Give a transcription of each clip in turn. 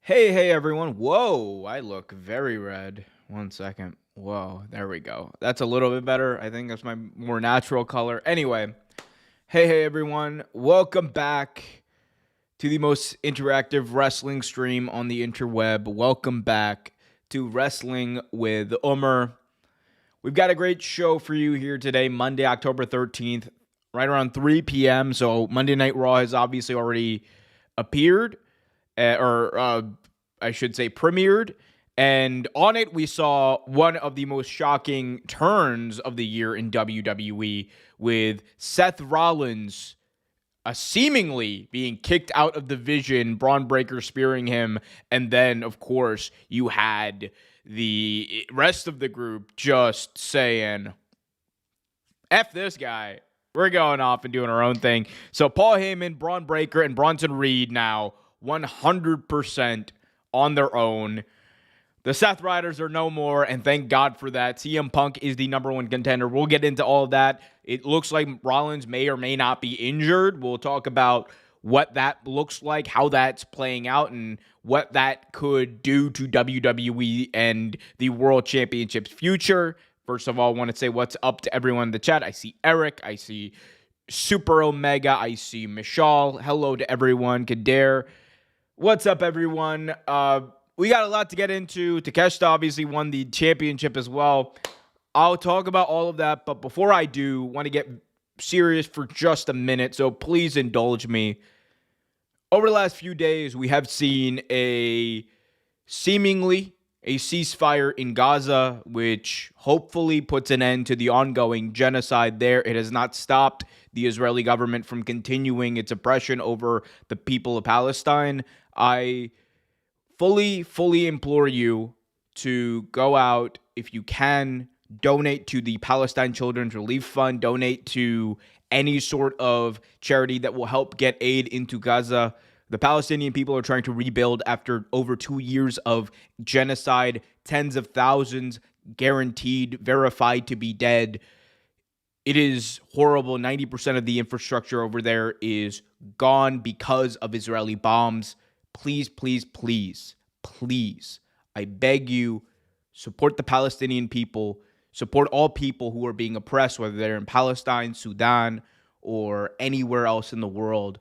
Hey, everyone. Whoa, I look very red. One second. Whoa, there we go. That's a little bit better. I think that's my more natural color. Anyway, hey, everyone. Welcome back to the most interactive wrestling stream on the interweb. Welcome back to Wrestling with Umar. We've got a great show for you here today, Monday, October 13th, right around 3 p.m. So Monday Night Raw has obviously already appeared or I should say premiered. And on it, we saw one of the most shocking turns of the year in WWE with Seth Rollins seemingly being kicked out of the Vision, Braun Breaker spearing him. And then, of course, you had the rest of the group just saying, F this guy. We're going off and doing our own thing. So Paul Heyman, Braun Breaker, and Bronson Reed now 100% on their own. The Seth Riders are no more, and thank God for that. CM Punk is the number one contender. We'll get into all of that. It looks like Rollins may or may not be injured. We'll talk about what that looks like, how that's playing out, and what that could do to WWE and the World Championship's future. First of all, I want to say what's up to everyone in the chat. I see Eric. I see Super Omega. I see Michelle. Hello to everyone. Kader. What's up, everyone? We got a lot to get into. Takeshita obviously won the championship as well. I'll talk about all of that, but before I do, want to get serious for just a minute, so please indulge me. Over the last few days, we have seen seemingly a ceasefire in Gaza, which hopefully puts an end to the ongoing genocide there. It has not stopped the Israeli government from continuing its oppression over the people of Palestine. I fully implore you to go out, if you can, donate to the Palestine Children's Relief Fund, donate to any sort of charity that will help get aid into Gaza. The Palestinian people are trying to rebuild after over 2 years of genocide, tens of thousands guaranteed, verified to be dead. It is horrible. 90% of the infrastructure over there is gone because of Israeli bombs. Please, I beg you, support the Palestinian people, support all people who are being oppressed, whether they're in Palestine, Sudan, or anywhere else in the world.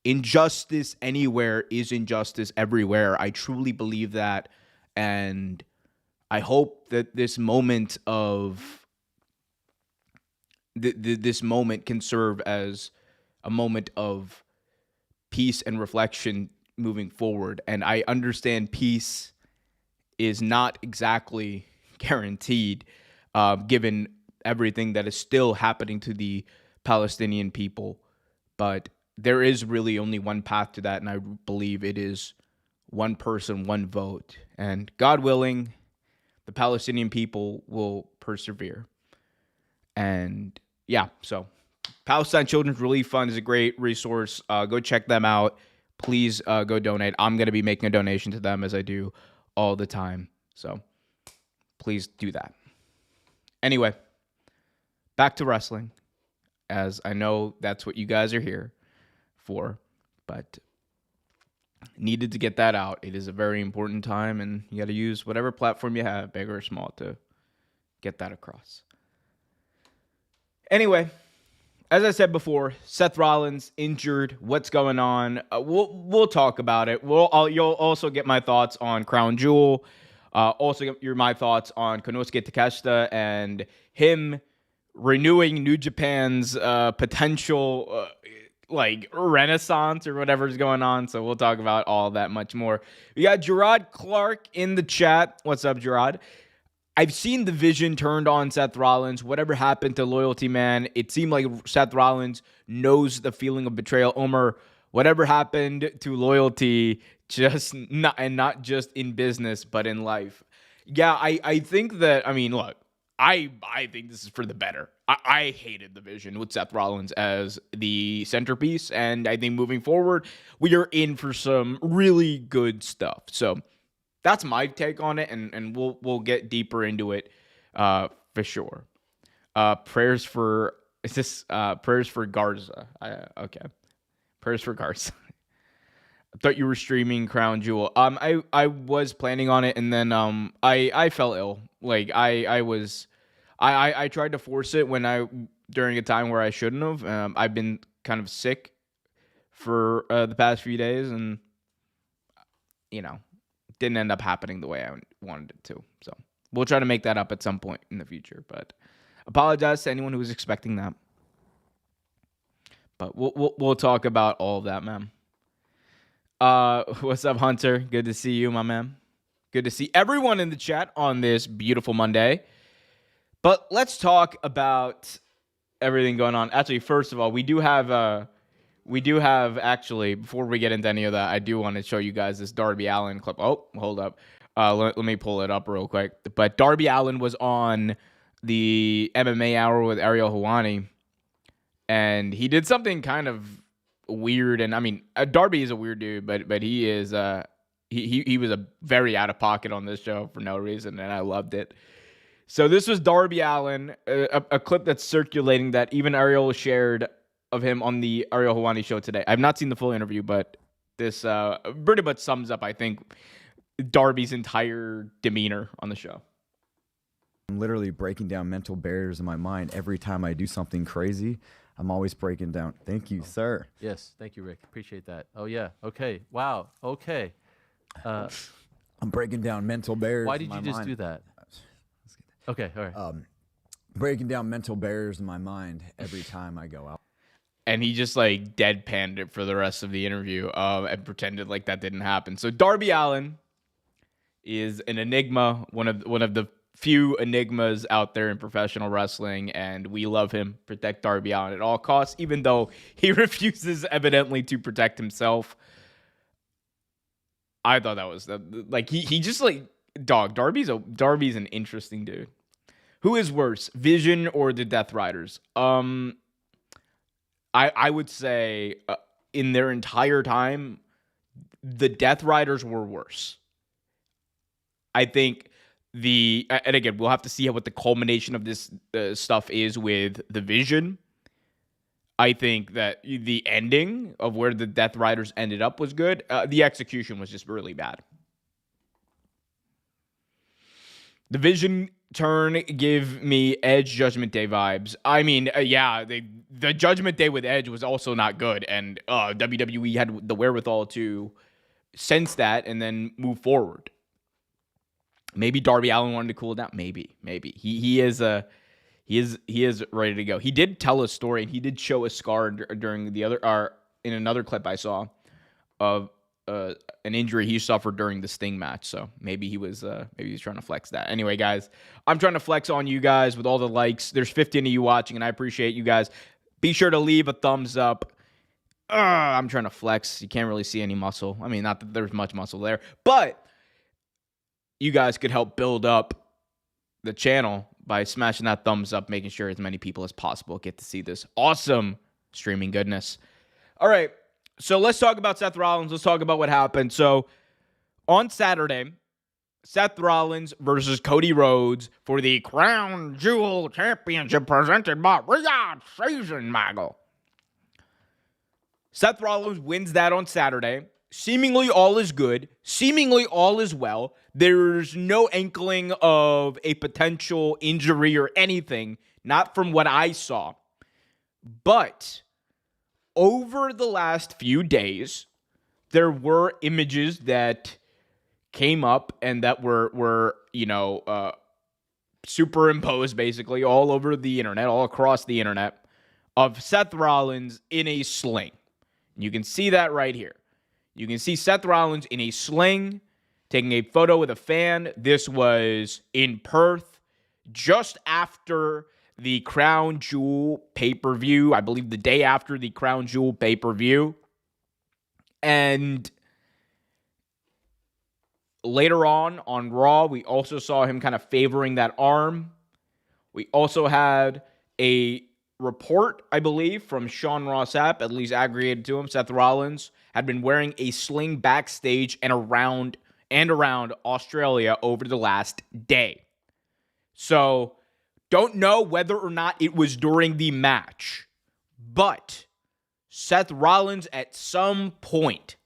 Injustice anywhere is injustice everywhere. I truly believe that, and I hope that this moment can serve as a moment of peace and reflection moving forward. And I understand peace is not exactly guaranteed, given everything that is still happening to the Palestinian people. But there is really only one path to that, and I believe it is one person, one vote. And God willing, the Palestinian people will persevere. And yeah, so Palestine Children's Relief Fund is a great resource. Go check them out. Please go donate. I'm going to be making a donation to them as I do all the time. So please do that. Anyway, back to wrestling, as I know that's what you guys are here for, but needed to get that out. It is a very important time, and you got to use whatever platform you have, big or small, to get that across. Anyway, as I said before, Seth Rollins injured. What's going on? We'll talk about it. You'll also get my thoughts on Crown Jewel. Also get my thoughts on Konosuke Takeshita and him renewing New Japan's potential renaissance or whatever's going on. So we'll talk about all that much more. We got Gerard Clark in the chat. What's up, Gerard? I've seen the Vision turned on Seth Rollins. Whatever happened to Loyalty, man? It seemed like Seth Rollins knows the feeling of betrayal. Omar, whatever happened to Loyalty, not just in business, but in life. Yeah, I think that, look, I think this is for the better. I hated the Vision with Seth Rollins as the centerpiece, and I think moving forward, we are in for some really good stuff. So that's my take on it, and we'll get deeper into it for sure. Prayers for Garza. Okay. Prayers for Garza. I thought you were streaming Crown Jewel. I was planning on it, and then I fell ill. Like I tried to force it during a time where I shouldn't have. I've been kind of sick for the past few days, and didn't end up happening the way I wanted it to. So we'll try to make that up at some point in the future. But apologize to anyone who was expecting that. But we'll talk about all of that, man. What's up, Hunter? Good to see you, my man. Good to see everyone in the chat on this beautiful Monday. But let's talk about everything going on. Actually, first of all, we do have actually, before we get into any of that, I do want to show you guys this Darby Allin clip. Oh, hold up. Let me pull it up real quick. But Darby Allin was on the MMA Hour with Ariel Helwani, and he did something kind of weird. And I mean, Darby is a weird dude, but he is he was a very out of pocket on this show for no reason, and I loved it. So this was Darby Allin, a clip that's circulating that even Ariel shared of him on the Ariel Helwani show today. I've not seen the full interview, but this pretty much sums up, I think, Darby's entire demeanor on the show. I'm literally breaking down mental barriers in my mind every time I do something crazy. I'm always breaking down. Thank you, sir. Yes, thank you, Rick. Appreciate that. Oh, yeah. Okay. Wow. Okay. I'm breaking down mental barriers. Why did you just do that? Okay, all right. Breaking down mental barriers in my mind every time I go out. And he just like deadpanned it for the rest of the interview and pretended like that didn't happen. So Darby Allin is an enigma, one of the few enigmas out there in professional wrestling, and we love him. Protect Darby Allin at all costs, even though he refuses evidently to protect himself. I thought that was like he just like Darby's an interesting dude. Who is worse, Vision or the Death Riders? I would say in their entire time, the Death Riders were worse. I think and again, we'll have to see what the culmination of this stuff is with the Vision. I think that the ending of where the Death Riders ended up was good. The execution was just really bad. The Vision turn give me Edge Judgment Day vibes. I mean, the Judgment Day with Edge was also not good, and WWE had the wherewithal to sense that and then move forward. Maybe Darby Allin wanted to cool down. Maybe he is ready to go. He did tell a story, and he did show a scar during in another clip I saw of an injury he suffered during the Sting match. So maybe he's trying to flex that. Anyway, guys, I'm trying to flex on you guys with all the likes. There's 15 of you watching, and I appreciate you guys. Be sure to leave a thumbs up. I'm trying to flex. You can't really see any muscle. I mean, not that there's much muscle there, but you guys could help build up the channel by smashing that thumbs up, making sure as many people as possible get to see this awesome streaming goodness. All right. So let's talk about Seth Rollins. Let's talk about what happened. So on Saturday, Seth Rollins versus Cody Rhodes for the Crown Jewel Championship presented by Riyadh Season Maggle. Seth Rollins wins that on Saturday. Seemingly all is good. Seemingly all is well. There's no inkling of a potential injury or anything, not from what I saw. But over the last few days, there were images that came up and that were superimposed basically all over the internet, all across the internet, of Seth Rollins in a sling. You can see that right here. You can see Seth Rollins in a sling, taking a photo with a fan. This was in Perth, just after the Crown Jewel pay-per-view. I believe the day after the Crown Jewel pay-per-view. And later on Raw, we also saw him kind of favoring that arm. We also had a report, I believe, from Sean Ross Sapp, at least aggregated to him. Seth Rollins had been wearing a sling backstage and around Australia over the last day. So, don't know whether or not it was during the match, but Seth Rollins at some point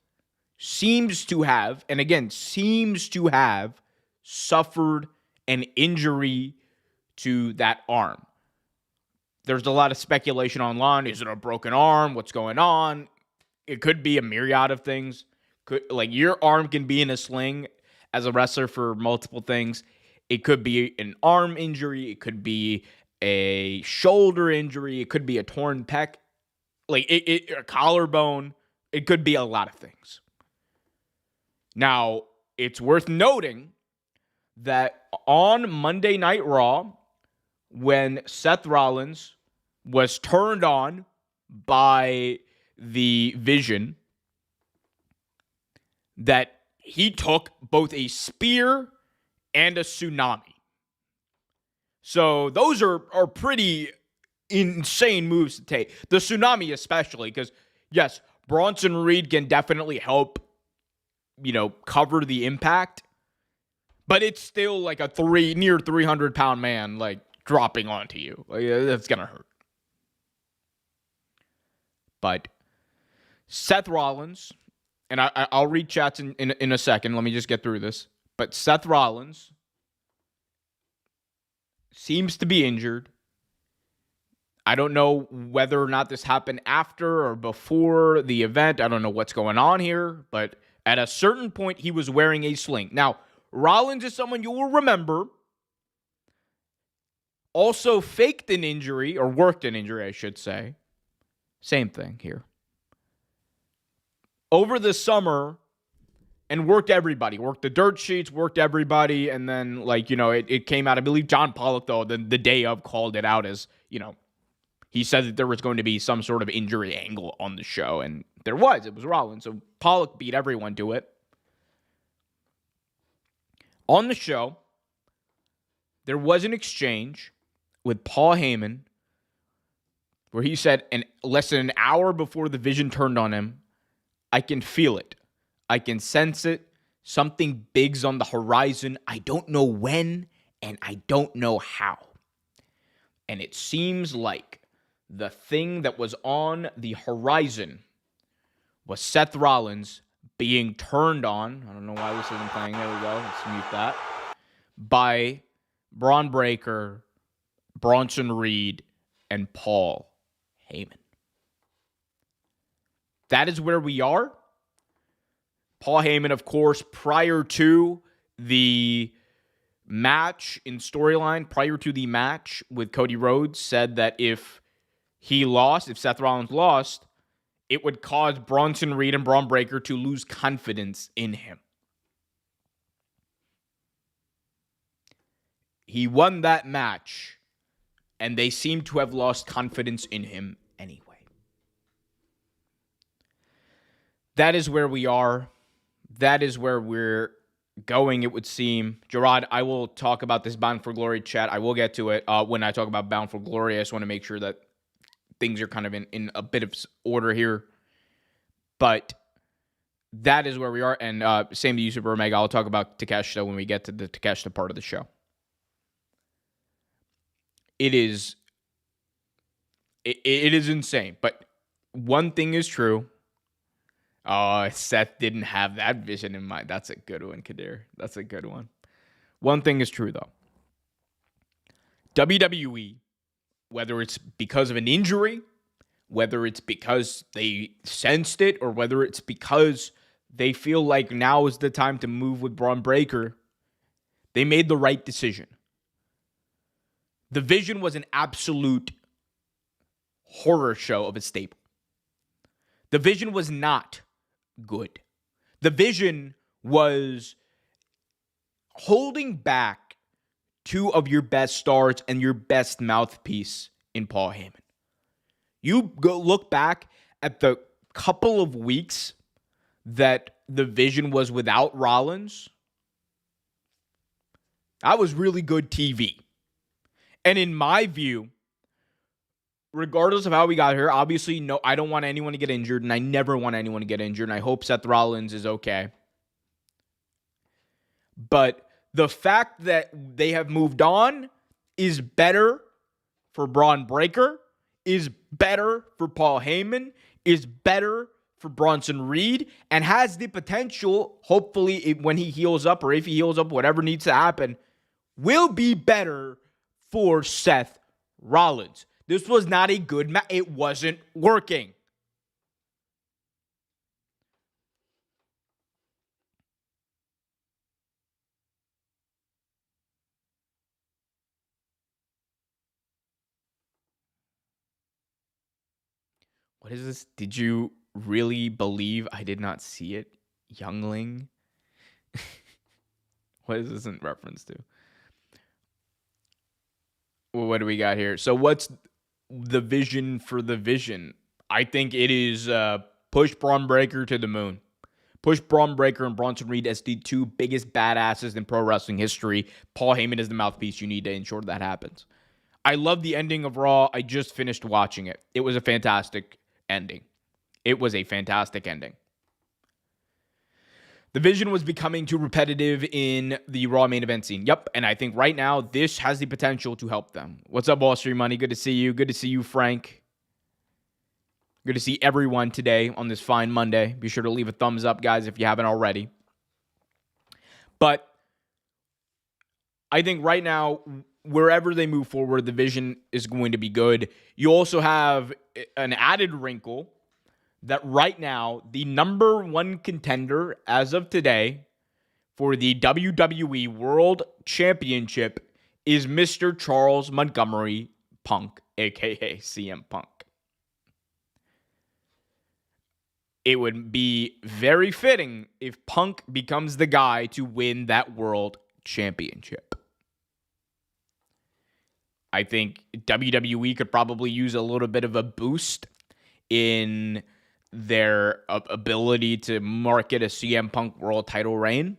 seems to have, and again, seems to have suffered an injury to that arm. There's a lot of speculation online. Is it a broken arm? What's going on? It could be a myriad of things. Like, your arm can be in a sling as a wrestler for multiple things. It could be an arm injury. It could be a shoulder injury. It could be a torn pec, like a collarbone. It could be a lot of things. Now, it's worth noting that on Monday Night Raw, when Seth Rollins was turned on by the Vision, that he took both a spear and a tsunami. So those are pretty insane moves to take. The tsunami especially, because yes, Bronson Reed can definitely help, cover the impact, but it's still like a near 300-pound man, like, dropping onto you. Like, that's gonna hurt. But Seth Rollins, and I'll read chats in a second. Let me just get through this. But Seth Rollins seems to be injured. I don't know whether or not this happened after or before the event. I don't know what's going on here. But at a certain point, he was wearing a sling. Now, Rollins is someone you will remember also faked an injury, or worked an injury, I should say. Same thing here. Over the summer, and worked everybody. Worked the dirt sheets, worked everybody, and then, it came out. I believe John Pollock, though, the day of, called it out as, he said that there was going to be some sort of injury angle on the show, and there was. It was Rollins, so Pollock beat everyone to it. On the show, there was an exchange with Paul Heyman where he said, less than an hour before the Vision turned on him, I can feel it. I can sense it. Something big's on the horizon. I don't know when, and I don't know how. And it seems like the thing that was on the horizon was Seth Rollins being turned on. I don't know why this isn't playing. There we go. Let's mute that. By Braun Breaker, Bronson Reed, and Paul Heyman. That is where we are. Paul Heyman, of course, prior to the match in storyline, prior to the match with Cody Rhodes, said that if Seth Rollins lost, it would cause Bronson Reed and Braun Breaker to lose confidence in him. He won that match, and they seem to have lost confidence in him anyway. That is where we are. That is where we're going, it would seem. Gerard, I will talk about this Bound for Glory chat. I will get to it when I talk about Bound for Glory. I just want to make sure that things are kind of in a bit of order here. But that is where we are. And same to you, Super Omega. I'll talk about Takeshita when we get to the Takeshita part of the show. It is insane. But one thing is true. Seth didn't have that vision in mind. That's a good one, Kadir. That's a good one. One thing is true, though. WWE, whether it's because of an injury, whether it's because they sensed it, or whether it's because they feel like now is the time to move with Braun Breaker, they made the right decision. The Vision was an absolute horror show of a stable. The Vision was not good. The Vision was holding back two of your best stars and your best mouthpiece in Paul Heyman. You go look back at the couple of weeks that the Vision was without Rollins. That was really good TV. And in my view, regardless of how we got here, obviously, no, I don't want anyone to get injured, and I never want anyone to get injured, and I hope Seth Rollins is okay. But the fact that they have moved on is better for Braun Breaker, is better for Paul Heyman, is better for Bronson Reed and has the potential, hopefully, when he heals up or if he heals up, whatever needs to happen, will be better for Seth Rollins. This was not a good match. It wasn't working. What is this? Did you really believe I did not see it? Youngling? What is this in reference to? Well, what do we got here? So what's the vision for the vision? I think it is push Braun Breaker to the moon. Push Braun Breaker and Bronson Reed as the two biggest badasses in pro wrestling history. Paul Heyman is the mouthpiece. You need to ensure that happens. I love the ending of Raw. I just finished watching it. It was a fantastic ending. It was a fantastic ending. The vision was becoming too repetitive in the Raw main event scene. Yep, and I think right now this has the potential to help them. What's up, Wall Street Money? Good to see you. Good to see you, Frank. Good to see everyone today on this fine Monday. Be sure to leave a thumbs up, guys, if you haven't already. But I think right now, wherever they move forward, the vision is going to be good. You also have an added wrinkle that right now, the number one contender as of today for the WWE World Championship is Mr. Charles Montgomery Punk, a.k.a. CM Punk. It would be very fitting if Punk becomes the guy to win that World Championship. I think WWE could probably use a little bit of a boost in their ability to market a CM Punk world title reign.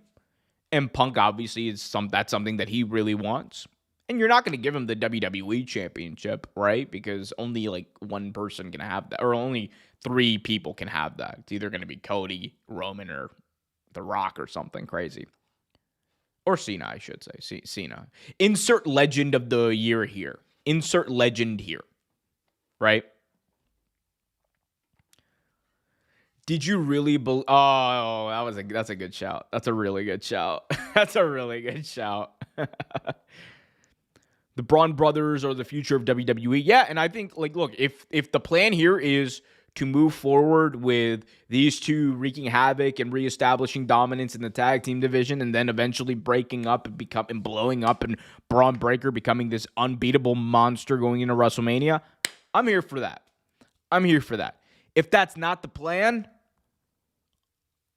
And Punk obviously is that's something that he really wants. And you're not going to give him the WWE championship, right? Because only like one person can have that, or only 3 people can have that. It's either going to be Cody, Roman, or The Rock or something crazy. Or Cena, I should say. Cena. Insert legend of the year here. Insert legend here. Right? Did you really believe? Oh, that's a good shout. That's a really good shout. That's a really good shout. The Braun brothers are the future of WWE. Yeah, and I think, like, look, if the plan here is to move forward with these two wreaking havoc and reestablishing dominance in the tag team division, and then eventually breaking up and blowing up, and Braun Breaker becoming this unbeatable monster going into WrestleMania, I'm here for that. I'm here for that. If that's not the plan,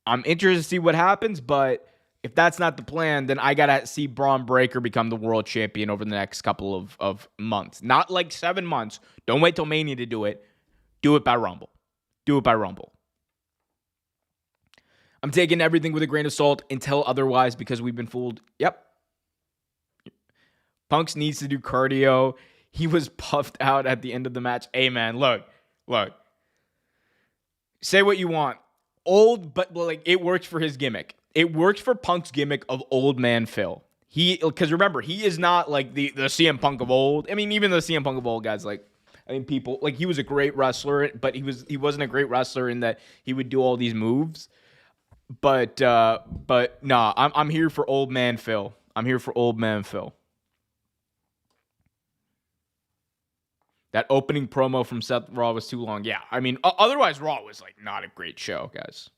I'm interested to see what happens, but if that's not the plan, then I got to see Braun Breaker become the world champion over the next couple of months. Not like 7 months. Don't wait till Mania to do it. Do it by Rumble. Do it by Rumble. I'm taking everything with a grain of salt until otherwise because we've been fooled. Yep. Punks needs to do cardio. He was puffed out at the end of the match. Hey, man, look. Say what you want. Old, but like it works for his gimmick. It works for Punk's gimmick of old man Phil. Because remember, he is not like the CM Punk of old. I mean, even the CM Punk of old guys, like, I mean, people, like, he was a great wrestler, but he wasn't a great wrestler in that he would do all these moves. But nah, I'm here for old man Phil. I'm here for old man Phil. That opening promo from Seth Raw was too long. Yeah, I mean, otherwise Raw was like not a great show, guys.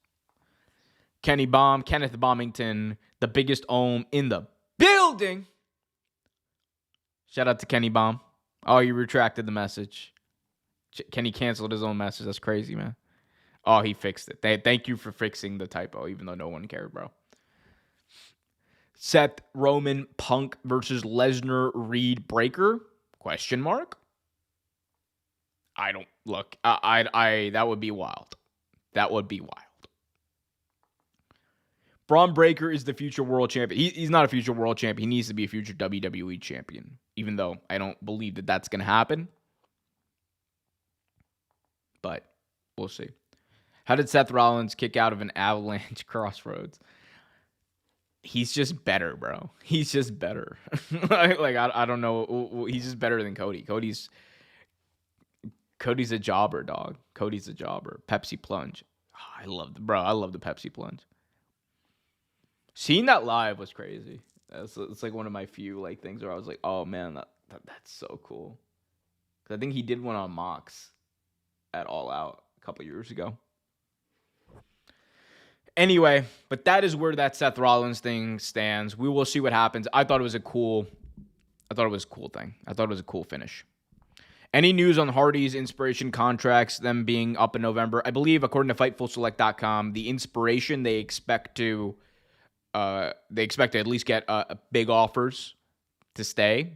Kenneth Bombington, the biggest ohm in the building. Shout out to Kenny Bomb. Oh, he retracted the message. Kenny canceled his own message. That's crazy, man. Oh, he fixed it. Thank you for fixing the typo, even though no one cared, bro. Seth Roman Punk versus Lesnar Reed Breaker? Question mark. I don't look. I that would be wild. That would be wild. Braun Breaker is the future world champion. He's not a future world champion. He needs to be a future WWE champion. Even though I don't believe that that's going to happen. But we'll see. How did Seth Rollins kick out of an Avalanche Crossroads? He's just better, bro. He's just better. I don't know. He's just better than Cody. Cody's a jobber, dog. Cody's a jobber. Pepsi Plunge. I love the Pepsi plunge. Seeing that live was crazy. It's like one of my few like things where I was like, oh man, that's so cool. 'Cause I think he did one on Mox at All Out a couple years ago. Anyway, but that is where that Seth Rollins thing stands. We will see what happens. I thought it was a cool thing. I thought it was a cool finish. Any news on Hardy's Inspiration contracts, them being up in November? I believe, according to FightfulSelect.com, the Inspiration, they expect to at least get big offers to stay.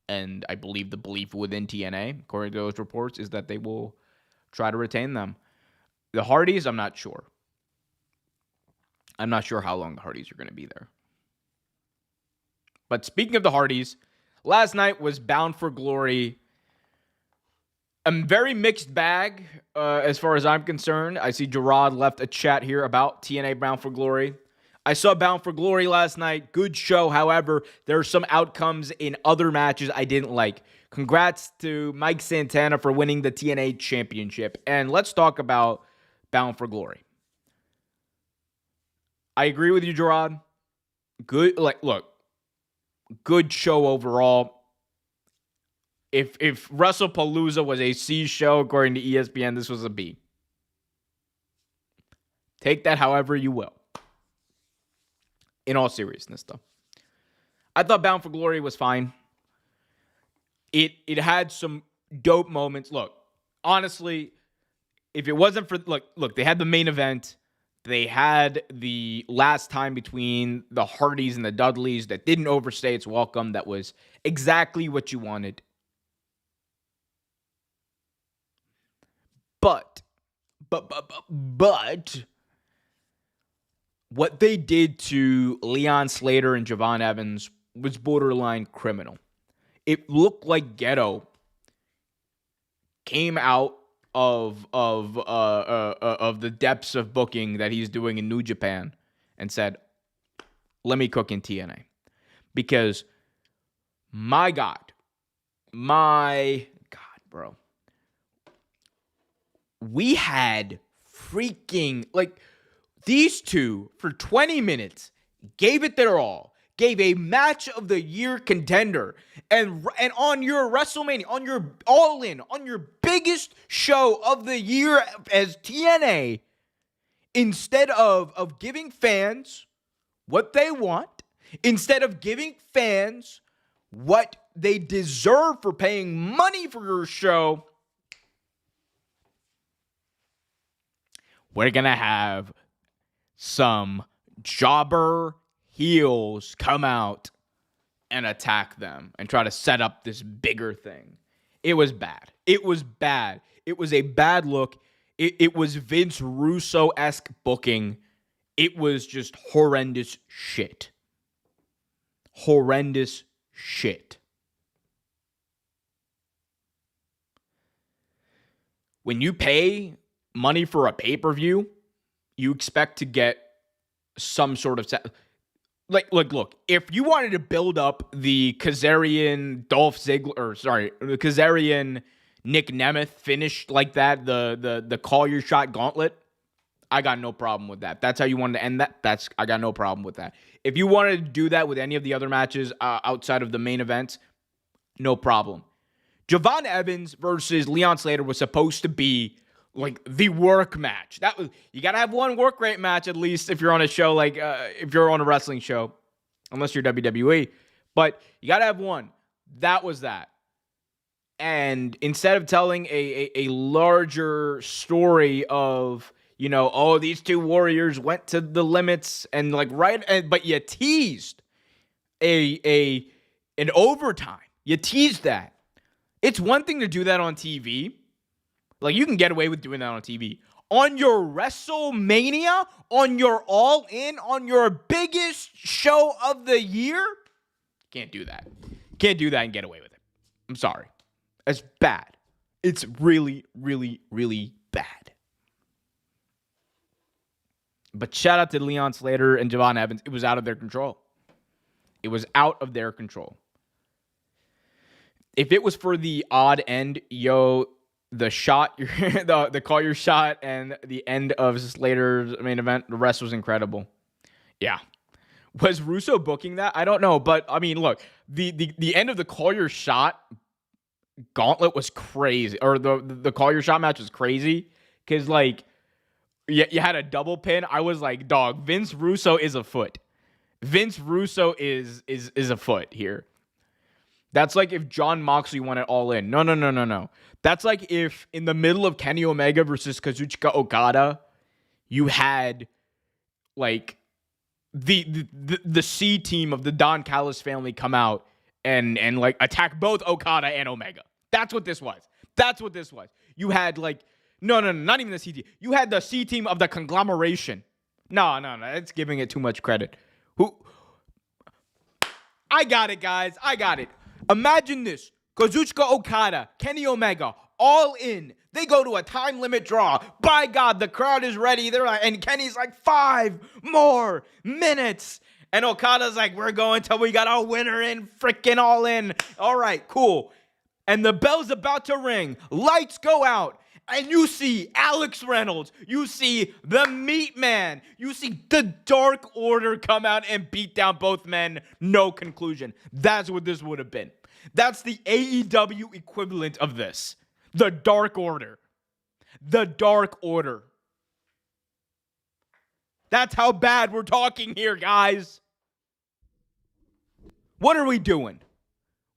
And I believe the belief within TNA, according to those reports, is that they will try to retain them. The Hardys, I'm not sure. I'm not sure how long the Hardys are going to be there. But speaking of the Hardys, last night was Bound for Glory. A very mixed bag as far as I'm concerned. I see Gerard left a chat here about TNA Bound for Glory. I saw Bound for Glory last night. Good show. However, there are some outcomes in other matches I didn't like. Congrats to Mike Santana for winning the TNA Championship. And let's talk about Bound for Glory. I agree with you, Gerard. Good, look, good show overall. If WrestlePalooza was a C show, according to ESPN, this was a B. Take that however you will. In all seriousness, though. I thought Bound for Glory was fine. It had some dope moments. Look, honestly, if it wasn't for... Look, they had the main event. They had the last time between the Hardys and the Dudleys that didn't overstay its welcome. That was exactly what you wanted. But what they did to Leon Slater and Javon Evans was borderline criminal. It looked like Ghetto came out of the depths of booking that he's doing in New Japan and said, "Let me cook in TNA," because my God, bro. We had freaking, these two for 20 minutes gave it their all, gave a match of the year contender, and on your WrestleMania, on your All-In, on your biggest show of the year as TNA, instead of giving fans what they want, instead of giving fans what they deserve for paying money for your show, we're going to have some jobber heels come out and attack them and try to set up this bigger thing. It was bad. It was bad. It was a bad look. It was Vince Russo-esque booking. It was just horrendous shit. Horrendous shit. When you pay money for a pay-per-view, you expect to get some sort of look, if you wanted to build up the Kazarian the Kazarian Nick Nemeth finish like that, the call your shot gauntlet, I got no problem with that. That's how you wanted to end that. I got no problem with that. If you wanted to do that with any of the other matches outside of the main event, no problem. Javon Evans versus Leon Slater was supposed to be the work match. That was, you gotta have one work rate match at least if you're on a show if you're on a wrestling show, unless you're WWE. But you gotta have one. That was that. And instead of telling a larger story of these two warriors went to the limits and but you teased an overtime. You teased that. It's one thing to do that on TV. You can get away with doing that on TV. On your WrestleMania, on your All-In, on your biggest show of the year, can't do that. Can't do that and get away with it. I'm sorry. It's bad. It's really, really, really bad. But shout out to Leon Slater and Javon Evans. It was out of their control. It was out of their control. If it was for the odd end, the shot, the call your shot, and the end of Slater's main event. The rest was incredible. Yeah. Was Russo booking that? I don't know, but I mean, look, the end of the call your shot gauntlet was crazy, or the call your shot match was crazy because like you had a double pin. I was like, dog, Vince Russo is a foot. Vince Russo is a foot here. That's like if John Moxley won it all in. No. That's like if in the middle of Kenny Omega versus Kazuchika Okada, you had like the C team of the Don Callis family come out and like attack both Okada and Omega. That's what this was. You had like no, not even the C team. You had the C team of the conglomeration. No, that's giving it too much credit. I got it, guys. I got it. Imagine this. Kazuchika Okada, Kenny Omega, all in. They go to a time limit draw. By God, the crowd is ready. They're like, and Kenny's like, 5 more minutes. And Okada's like, we're going till we got our winner in, freaking all in. All right, cool. And the bell's about to ring. Lights go out. And you see Alex Reynolds. You see the Meat Man. You see the Dark Order come out and beat down both men. No conclusion. That's what this would have been. That's the AEW equivalent of this. The Dark Order. The Dark Order. That's how bad we're talking here, guys. What are we doing?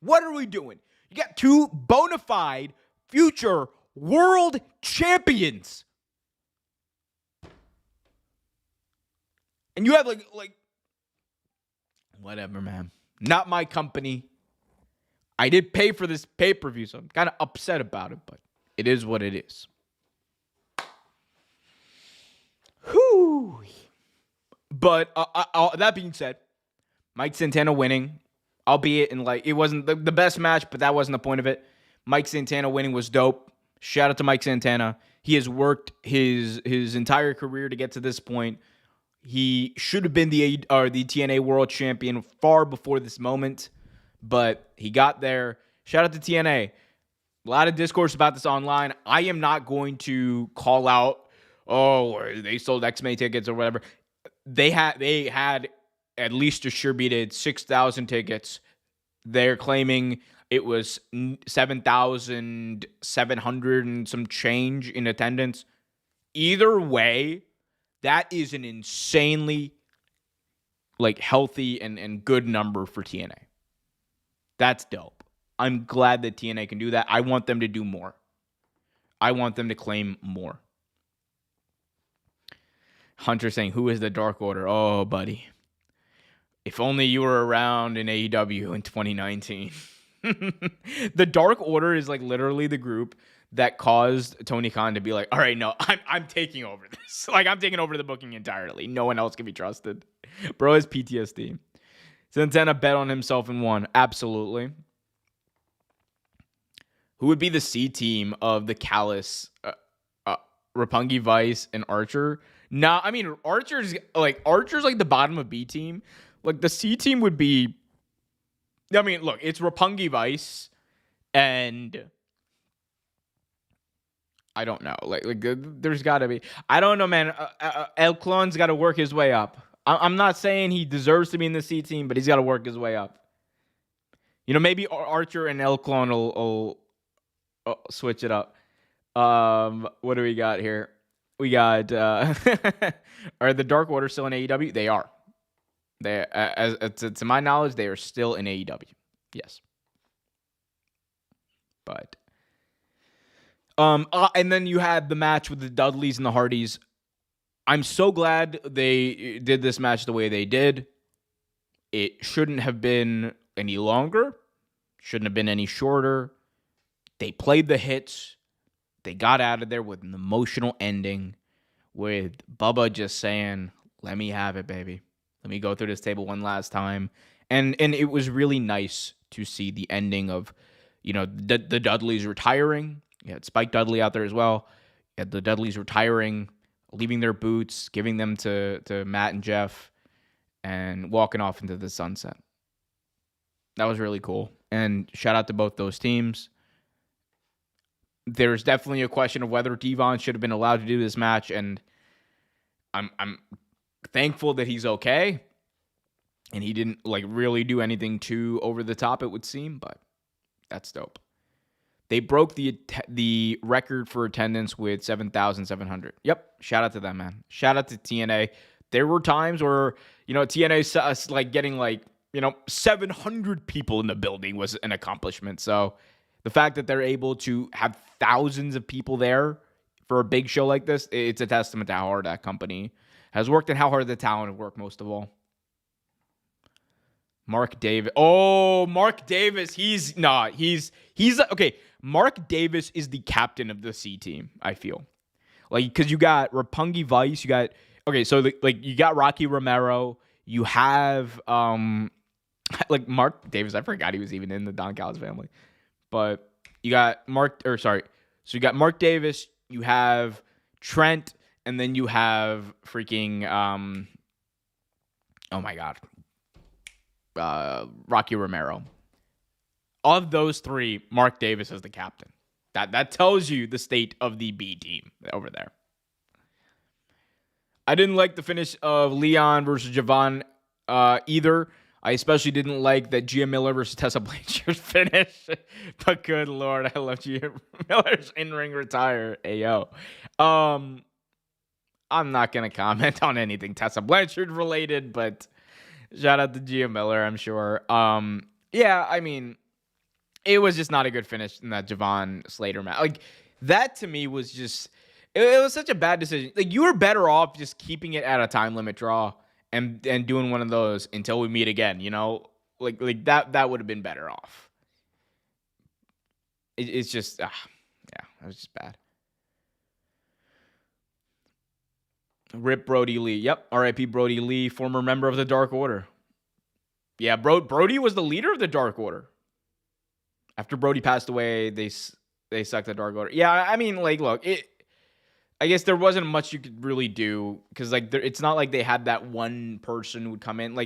You got 2 bona fide future world champions. And you have like whatever, man. Not my company. I did pay for this pay-per-view, so I'm kind of upset about it, but it is what it is. Whew. But that being said, Mike Santana winning, albeit in like it wasn't the best match, but that wasn't the point of it. Mike Santana winning was dope. Shout out to Mike Santana. He has worked his entire career to get to this point. He should have been the TNA World Champion far before this moment, but he got there. Shout out to TNA. A lot of discourse about this online. I am not going to call out, they sold X many tickets or whatever. They had at least distributed 6,000 tickets. They're claiming it was 7,700 and some change in attendance. Either way, that is an insanely like healthy and good number for TNA. That's dope. I'm glad that TNA can do that. I want them to do more. I want them to claim more. Hunter saying, who is the Dark Order? Oh, buddy. If only you were around in AEW in 2019. The Dark Order is like literally the group that caused Tony Khan to be like, all right, no, I'm taking over this. Like, I'm taking over the booking entirely. No one else can be trusted. Bro has PTSD. Santana bet on himself and won. Absolutely. Who would be the C team of the Callis, Roppongi Vice, and Archer? Nah, I mean, Archer's like the bottom of B team. Like, the C team would be... I mean, look, it's Roppongi Vice, and... I don't know. Like there's got to be... I don't know, man. El Clon's got to work his way up. I'm not saying he deserves to be in the C team, but he's got to work his way up. You know, maybe Archer and El Clon will switch it up. What do we got here? We got... are the Dark Order still in AEW? They are. They, to my knowledge, they are still in AEW. Yes. But... and then you had the match with the Dudleys and the Hardys. I'm so glad they did this match the way they did. It shouldn't have been any longer. Shouldn't have been any shorter. They played the hits. They got out of there with an emotional ending with Bubba just saying, let me have it, baby. Let me go through this table one last time. And it was really nice to see the ending of, you know, the Dudleys retiring. You had Spike Dudley out there as well. You had the Dudleys retiring, leaving their boots, giving them to Matt and Jeff, and walking off into the sunset. That was really cool. And shout out to both those teams. there's definitely a question of whether Devon should have been allowed to do this match, and I'm thankful that he's okay. And he didn't really do anything too over the top, it would seem, but that's dope. They broke the record for attendance with 7,700. Yep, shout out to them, man. Shout out to TNA. There were times where, TNA getting 700 people in the building was an accomplishment. So the fact that they're able to have thousands of people there for a big show like this, it's a testament to how hard that company has worked and how hard the talent have worked most of all. Mark Davis. Oh, Mark Davis. He's okay. Mark Davis is the captain of the C team, I feel. Because you got Roppongi Vice, you got you got Rocky Romero, you have Mark Davis. I forgot he was even in the Don Callis family. But you got so you got Mark Davis, you have Trent, and then you have freaking oh my God. Rocky Romero. Of those three, Mark Davis is the captain. That tells you the state of the B team over there. I didn't like the finish of Leon versus Javon either. I especially didn't like that Gia Miller versus Tessa Blanchard finish. But good Lord, I love Gia Miller's in-ring retire. Ayo. I'm not going to comment on anything Tessa Blanchard related, but shout out to Gia Miller, I'm sure. Yeah, I mean, it was just not a good finish in that Javon Slater match. That to me was just, it was such a bad decision. You were better off just keeping it at a time limit draw and doing one of those until we meet again, that would have been better off. It's just, yeah, that was just bad. Rip Brody Lee. Yep. R.I.P. Brody Lee, former member of the Dark Order. Yeah, Brody was the leader of the Dark Order. After Brody passed away, they sucked the Dark Order. Yeah, I mean, look, I guess there wasn't much you could really do because, it's not like they had that one person who would come in.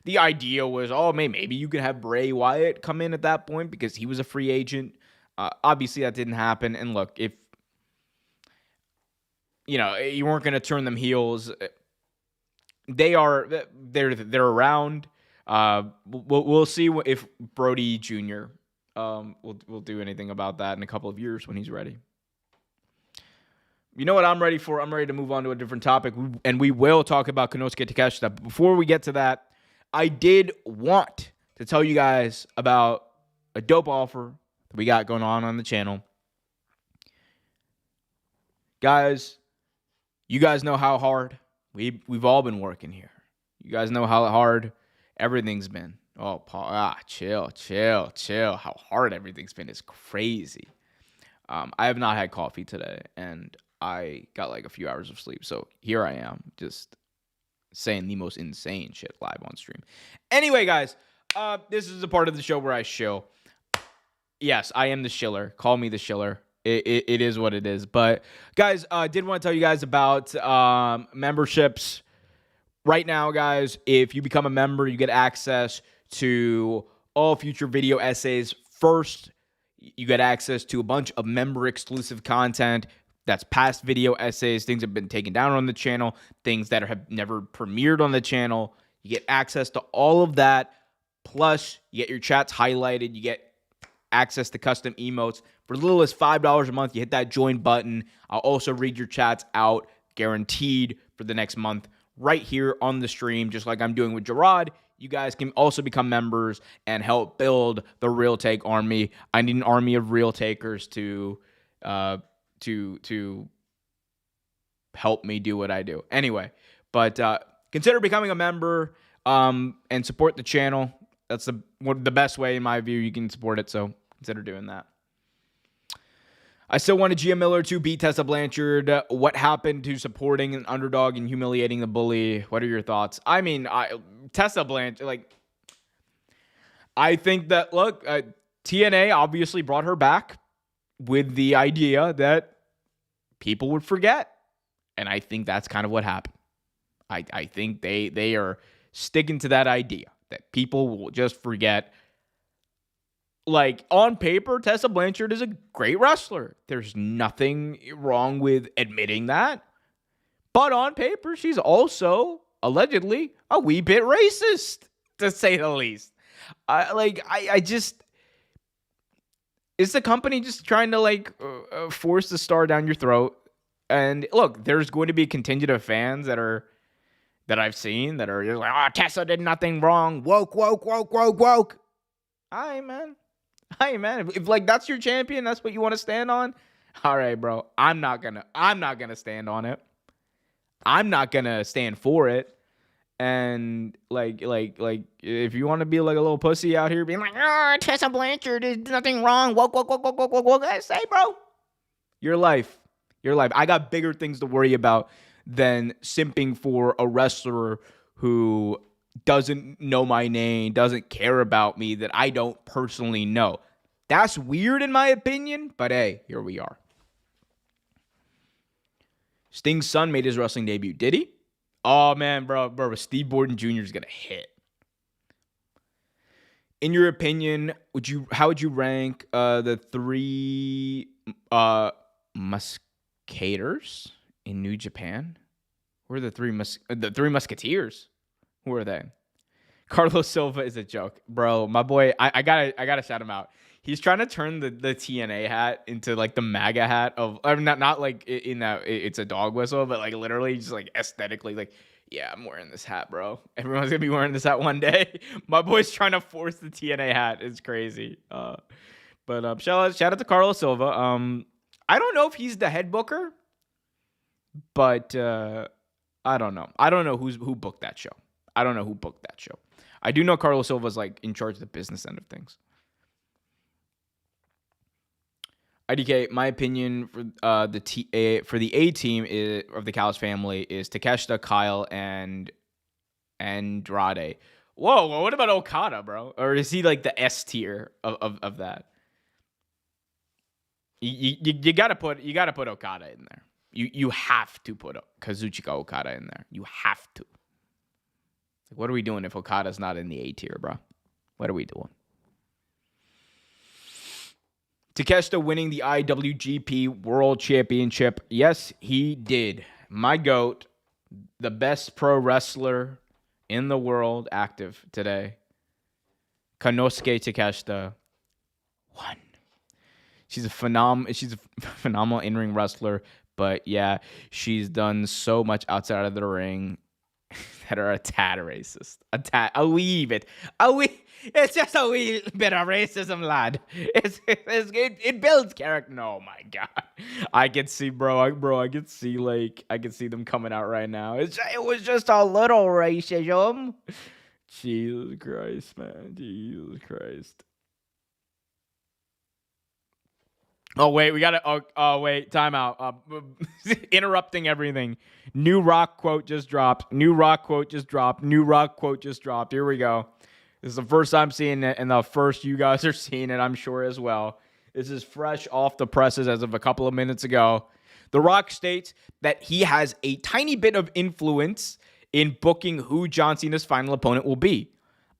The idea was, maybe you could have Bray Wyatt come in at that point because he was a free agent. Obviously, that didn't happen. And look, if you weren't going to turn them heels. They're around. We'll see if Brody Jr. will do anything about that in a couple of years when he's ready. You know what I'm ready for? I'm ready to move on to a different topic, and we will talk about Konosuke Takeshita. But before we get to that, I did want to tell you guys about a dope offer that we got going on the channel. Guys, you guys know how hard we've all been working here. You guys know how hard everything's been. Oh, Paul, chill. How hard everything's been is crazy. I have not had coffee today, and I got a few hours of sleep. So here I am, just saying the most insane shit live on stream. Anyway, guys, this is a part of the show where I shill. Yes, I am the shiller. Call me the shiller. It is what it is. But, guys, did want to tell you guys about memberships. Right now, guys, if you become a member, you get access to all future video essays first. You get access to a bunch of member-exclusive content. That's past video essays, things that have been taken down on the channel, things that have never premiered on the channel. You get access to all of that. Plus, you get your chats highlighted. You get access to custom emotes. For as little as $5 a month, you hit that join button. I'll also read your chats out, guaranteed, for the next month right here on the stream, just like I'm doing with Gerard. You guys can also become members and help build the Real Take army. I need an army of real takers to help me do what I do. Anyway, but consider becoming a member and support the channel. That's the best way, in my view, you can support it, so consider doing that. I still wanted Gia Miller to beat Tessa Blanchard. What happened to supporting an underdog and humiliating the bully? What are your thoughts? I mean, Tessa Blanchard, I think that, look, TNA obviously brought her back with the idea that people would forget. And I think that's kind of what happened. I think they are sticking to that idea that people will just forget. Like, on paper, Tessa Blanchard is a great wrestler. There's nothing wrong with admitting that. But on paper, she's also allegedly a wee bit racist, to say the least. I just, is the company just trying to force the star down your throat? And look, there's going to be a contingent of fans that I've seen that are just like, oh, Tessa did nothing wrong. Woke. Aye, man. If like that's your champion, that's what you want to stand on. All right, bro. I'm not gonna stand on it. I'm not gonna stand for it. And like, if you want to be like a little pussy out here, being like, "Oh, Tessa Blanchard, there's nothing wrong." Woke. I say, bro, your life. I got bigger things to worry about than simping for a wrestler who doesn't know my name, doesn't care about me, that I don't personally know. That's weird in my opinion, but hey, here we are. Sting's son made his wrestling debut. Did he? Oh, man, bro, Steve Borden Jr. is going to hit. In your opinion, how would you rank the three Musketeers in New Japan? Who are the three Musketeers? Who are they? Carlos Silva is a joke, bro. My boy, I gotta shout him out. He's trying to turn the TNA hat into like the MAGA hat of, I mean, not like in that it's a dog whistle, but like literally just like aesthetically, like, yeah, I'm wearing this hat, bro. Everyone's gonna be wearing this hat one day. My boy's trying to force the TNA hat. It's crazy. But shout out to Carlos Silva. I don't know if he's the head booker, but I don't know. I don't know who booked that show. I do know Carlos Silva's like in charge of the business end of things. IDK, my opinion for the A team of the Callis family is Takeshita, Kyle, and Andrade. Whoa, well, what about Okada, bro? Or is he like the S tier of that? You gotta put Okada in there. You have to put Kazuchika Okada in there. You have to. Like, what are we doing if Okada's not in the A tier, bro? What are we doing? Takeshita winning the IWGP World Championship. Yes, he did. My GOAT, the best pro wrestler in the world active today. Konosuke Takeshita won. She's a phenomenal in-ring wrestler, but yeah, she's done so much outside of the ring that are a tad racist. A wee bit. It's just a wee bit of racism, lad. It builds character. Oh my god, I can see, bro. I can see them coming out right now. It was just a little racism. Jesus Christ, man. Jesus Christ. Oh wait, we gotta. Oh wait, time out. Interrupting everything. New Rock quote just dropped. Here we go. This is the first time seeing it, and the first you guys are seeing it, I'm sure, as well. This is fresh off the presses as of a couple of minutes ago. The Rock states that he has a tiny bit of influence in booking who John Cena's final opponent will be.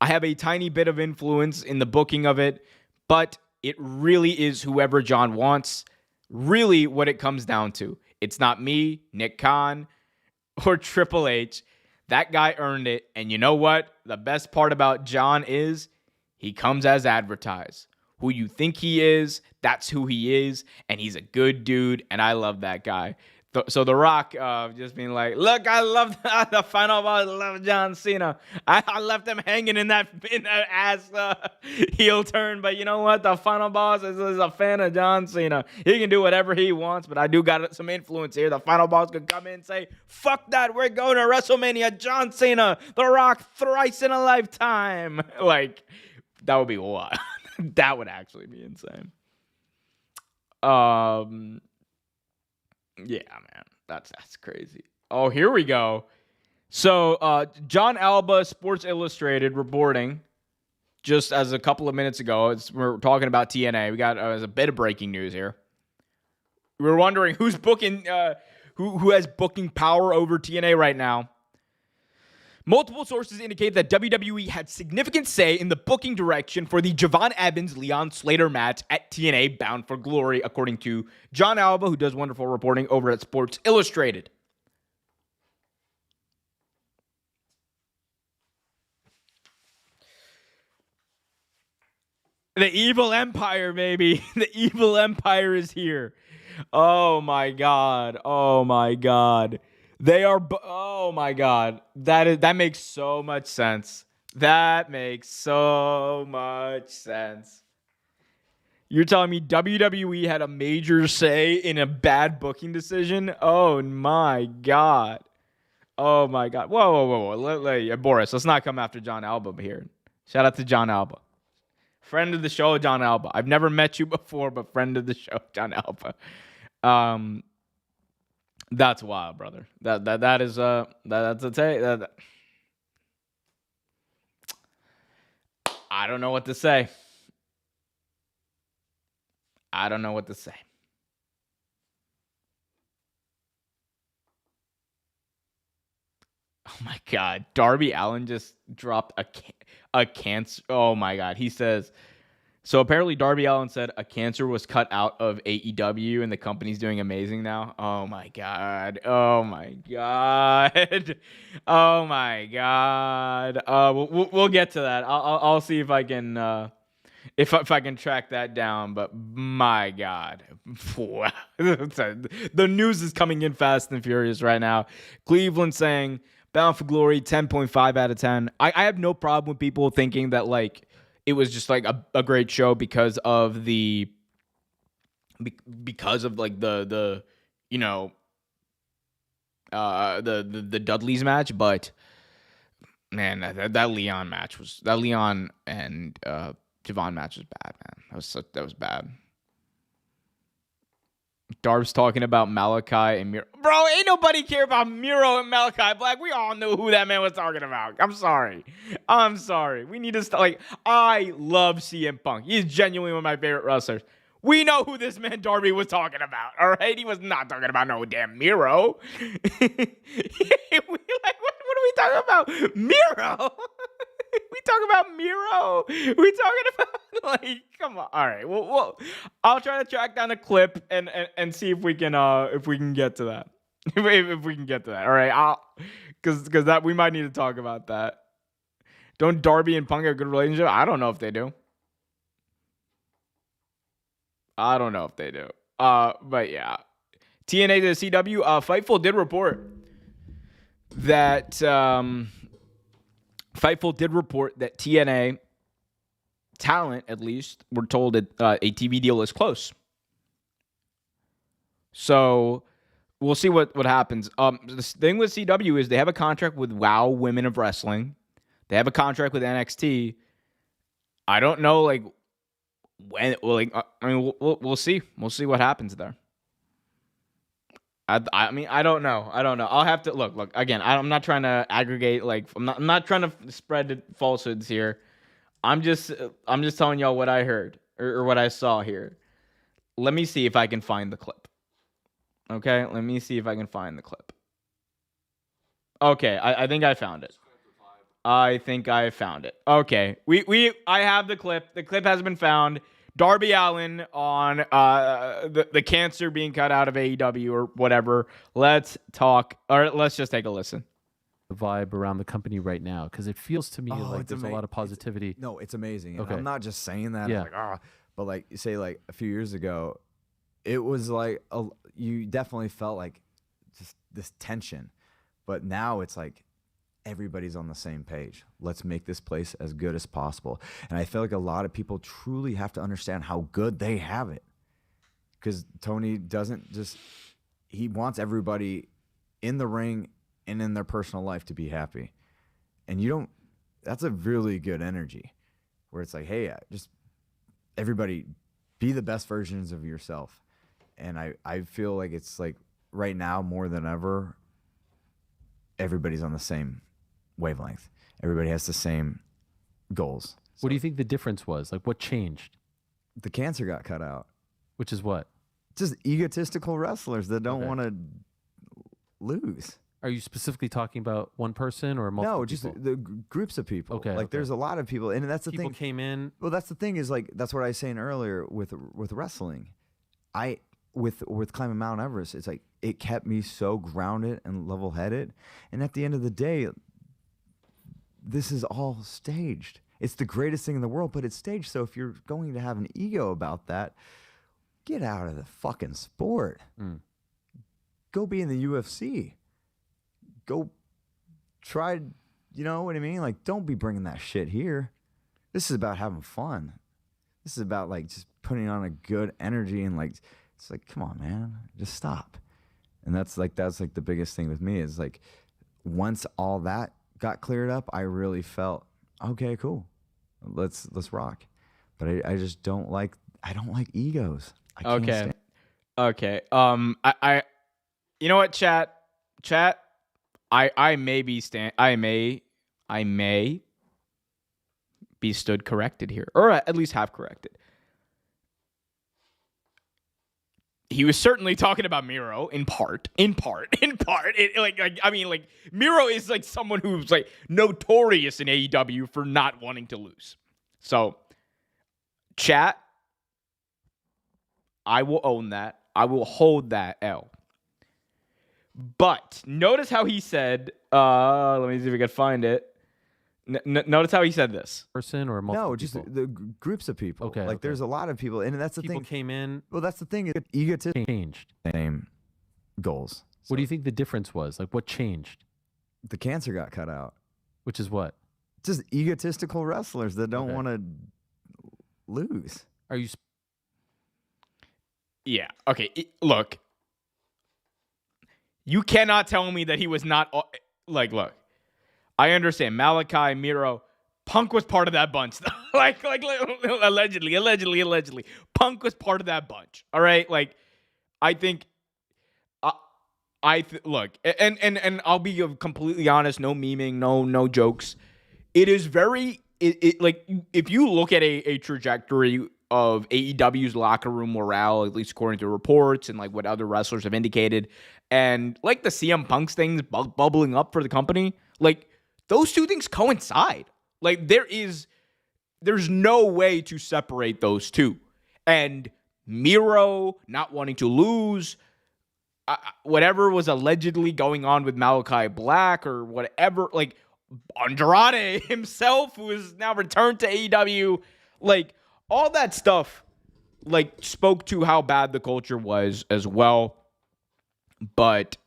I have a tiny bit of influence in the booking of it, but it really is whoever John wants. Really what it comes down to. It's not me, Nick Khan, or Triple H. That guy earned it. And you know what? The best part about John is he comes as advertised. Who you think he is, that's who he is. And he's a good dude. And I love that guy. So The Rock just being like, look, I love the final boss. I love John Cena. I left him hanging in that ass heel turn. But you know what? The final boss is a fan of John Cena. He can do whatever he wants, but I do got some influence here. The final boss could come in and say, fuck that. We're going to WrestleMania. John Cena, The Rock, thrice in a lifetime. Like, that would be wild. That would actually be insane. Yeah, man, that's crazy. Oh, here we go. So, John Alba, Sports Illustrated, reporting just as a couple of minutes ago. We're talking about TNA. We got a bit of breaking news here. We were wondering who's booking, who has booking power over TNA right now. Multiple sources indicate that WWE had significant say in the booking direction for the Javon Evans-Leon Slater match at TNA Bound for Glory, according to John Alba, who does wonderful reporting over at Sports Illustrated. The evil empire, baby. The evil empire is here. Oh my god. Oh my god. They are oh my god. That makes so much sense. That makes so much sense. You're telling me WWE had a major say in a bad booking decision? Oh my god. Oh my god. Whoa. Boris, let's not come after John Alba here. Shout out to John Alba. Friend of the show, John Alba. I've never met you before, but friend of the show, John Alba. That's wild, brother. That is that's a take. I don't know what to say. I don't know what to say. Oh my god, Darby Allin just dropped a cancer. Oh my god, he says. So apparently Darby Allin said a cancer was cut out of AEW and the company's doing amazing now. Oh my god. Oh my god. Oh my god. We'll get to that. I'll see if I can if I can track that down. But my god, the news is coming in fast and furious right now. Cleveland saying Bound for Glory 10.5 out of 10. I have no problem with people thinking that like it was just like a great show because of the like the you know the Dudley's match, but man, that Leon and Javon match was bad, man. That was bad. Darb's talking about Malachi and Miro. Bro, ain't nobody care about Miro and Malachi Black. We all knew who that man was talking about. I'm sorry. We need to stop. Like, I love CM Punk. He's genuinely one of my favorite wrestlers. We know who this man Darby was talking about, all right? He was not talking about no damn Miro. What are we talking about? Miro? We talking about Miro? We talking about like, come on. All right. Well, I'll try to track down a clip and see if we can get to that. if we can get to that. All right. Because that we might need to talk about that. Don't Darby and Punk have a good relationship? I don't know if they do. But yeah. TNA to the CW. Fightful did report that TNA talent, at least, were told that a TV deal is close. So we'll see what happens. The thing with CW is they have a contract with WOW Women of Wrestling. They have a contract with NXT. I don't know, like, when. Like, I mean, we'll see. We'll see what happens there. I mean, I don't know. I'll have to look again. I'm not trying to aggregate. Like, I'm not trying to spread falsehoods here. I'm just telling y'all what I heard or what I saw here. Let me see if I can find the clip. Okay, let me see if I can find the clip. Okay, I think I found it. Okay, I have the clip. The clip has been found. Darby Allin on the cancer being cut out of AEW or whatever. Let's talk, or let's just take a listen. The vibe around the company right now, because it feels to me like there's a lot of positivity. It's amazing. Okay. And I'm not just saying that. Yeah. Like, but like you say, like a few years ago, it was like you definitely felt like just this tension, but now it's like everybody's on the same page. Let's make this place as good as possible. And I feel like a lot of people truly have to understand how good they have it. Because Tony doesn't just, he wants everybody in the ring and in their personal life to be happy. And that's a really good energy where it's like, hey, just everybody be the best versions of yourself. And I feel like it's like right now more than ever, everybody's on the same wavelength. Everybody has the same goals. What do you think the difference was? Like, what changed? The cancer got cut out. Which is what? Just egotistical wrestlers that don't want to lose. Are you specifically talking about one person or multiple No, just people? the groups of people. Okay, Like okay. there's a lot of people, and that's the People thing. came in. Well, that's the thing is like that's what I was saying earlier with wrestling. I with climbing Mount Everest, it's like it kept me so grounded and level headed. And at the end of the day, this is all staged. It's the greatest thing in the world, but it's staged. So if you're going to have an ego about that, get out of the fucking sport. Go be in the UFC. Go try, you know what I mean? Like, don't be bringing that shit here. This is about having fun. This is about like just putting on a good energy and like, it's like, come on, man, just stop. And that's like the biggest thing with me is like, once all that got cleared up, I really felt, okay, cool, let's rock. But I just don't like egos. I can't stand. Okay. I you know what, chat. I may be stood corrected here, or at least half corrected. He was certainly talking about Miro in part. Miro is like someone who's like notorious in AEW for not wanting to lose. So, chat, I will own that. I will hold that L. But notice how he said, let me see if I can find it. Notice how he said this. Person or multiple No, just people? the groups of people. Okay, like okay. there's a lot of people, and that's the People thing. came in. Well, that's the thing. Egotistic. Changed. Same goals. What do you think the difference was? Like, what changed? The cancer got cut out. Which is what? Just egotistical wrestlers that don't Okay. want to lose. Are you? Yeah. Okay. Look, you cannot tell me that he was not look. I understand Malachi, Miro, Punk was part of that bunch. like allegedly, Punk was part of that bunch. All right. Like, I think. Look, and I'll be completely honest. No memeing, no jokes. It is very like if you look at a trajectory of AEW's locker room morale, at least according to reports and like what other wrestlers have indicated, and like the CM Punk's things bubbling up for the company, like those two things coincide. Like there's no way to separate those two. And Miro not wanting to lose, whatever was allegedly going on with Malachi Black or whatever, like Andrade himself, who is now returned to AEW, like all that stuff, like spoke to how bad the culture was as well. But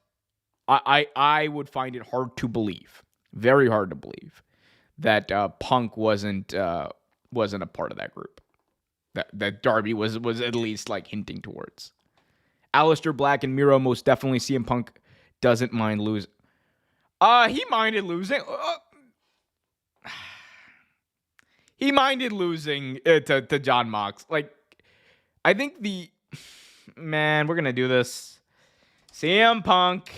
I would find it hard to believe, very hard to believe, that Punk wasn't a part of that group. That Darby was at least like hinting towards. Aleister Black and Miro most definitely. CM Punk doesn't mind losing. He minded losing. He minded losing to John Mox. Like, I think we're gonna do this. CM Punk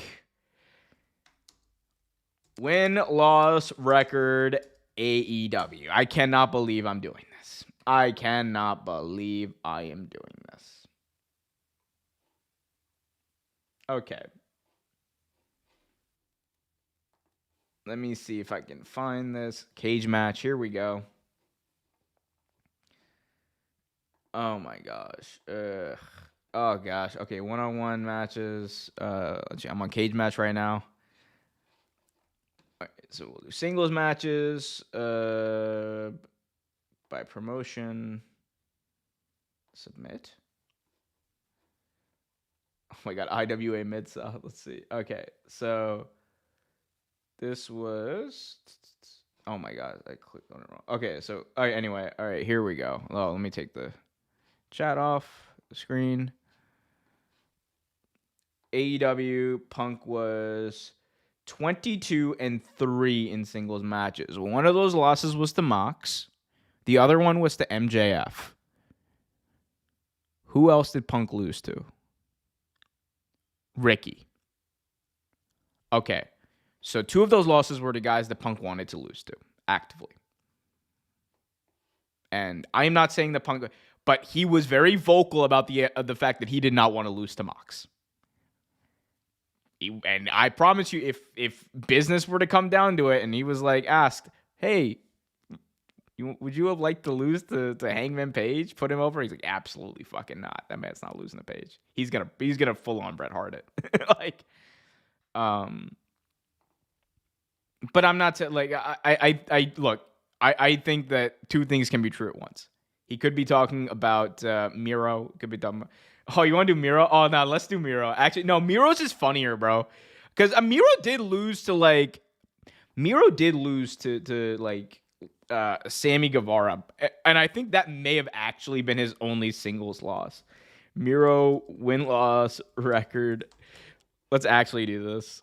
win-loss record AEW. I cannot believe I'm doing this. I cannot believe I am doing this. Okay. Let me see if I can find this cage match. Here we go. Oh my gosh. Oh gosh. Okay, one-on-one matches. Let's see. I'm on cage match right now. All right, so we'll do singles matches. By promotion. Submit. Oh my god, IWA Mid-South. Let's see. Okay, so this was. Oh my god, I clicked on it wrong. Okay, so all right, anyway, all right, here we go. Oh, let me take the chat off the screen. AEW Punk was 22-3 in singles matches. One of those losses was to Mox. The other one was to MJF. Who else did Punk lose to? Ricky. Okay. So 2 of those losses were to guys that Punk wanted to lose to actively. And I'm not saying that Punk, but he was very vocal about the fact that he did not want to lose to Mox. And I promise you, if business were to come down to it, and he was like asked, "Hey, would you have liked to lose to Hangman Page? Put him over?" He's like, "Absolutely fucking not. That man's not losing to Page. He's gonna full on Bret Hart it." Like, but I'm not like I look. I think that two things can be true at once. He could be talking about Miro. Could be talking about, oh, you want to do Miro? Oh, no, let's do Miro. Actually, no, Miro's just funnier, bro. Because Miro did lose to like Sammy Guevara, and I think that may have actually been his only singles loss. Miro win-loss record. Let's actually do this.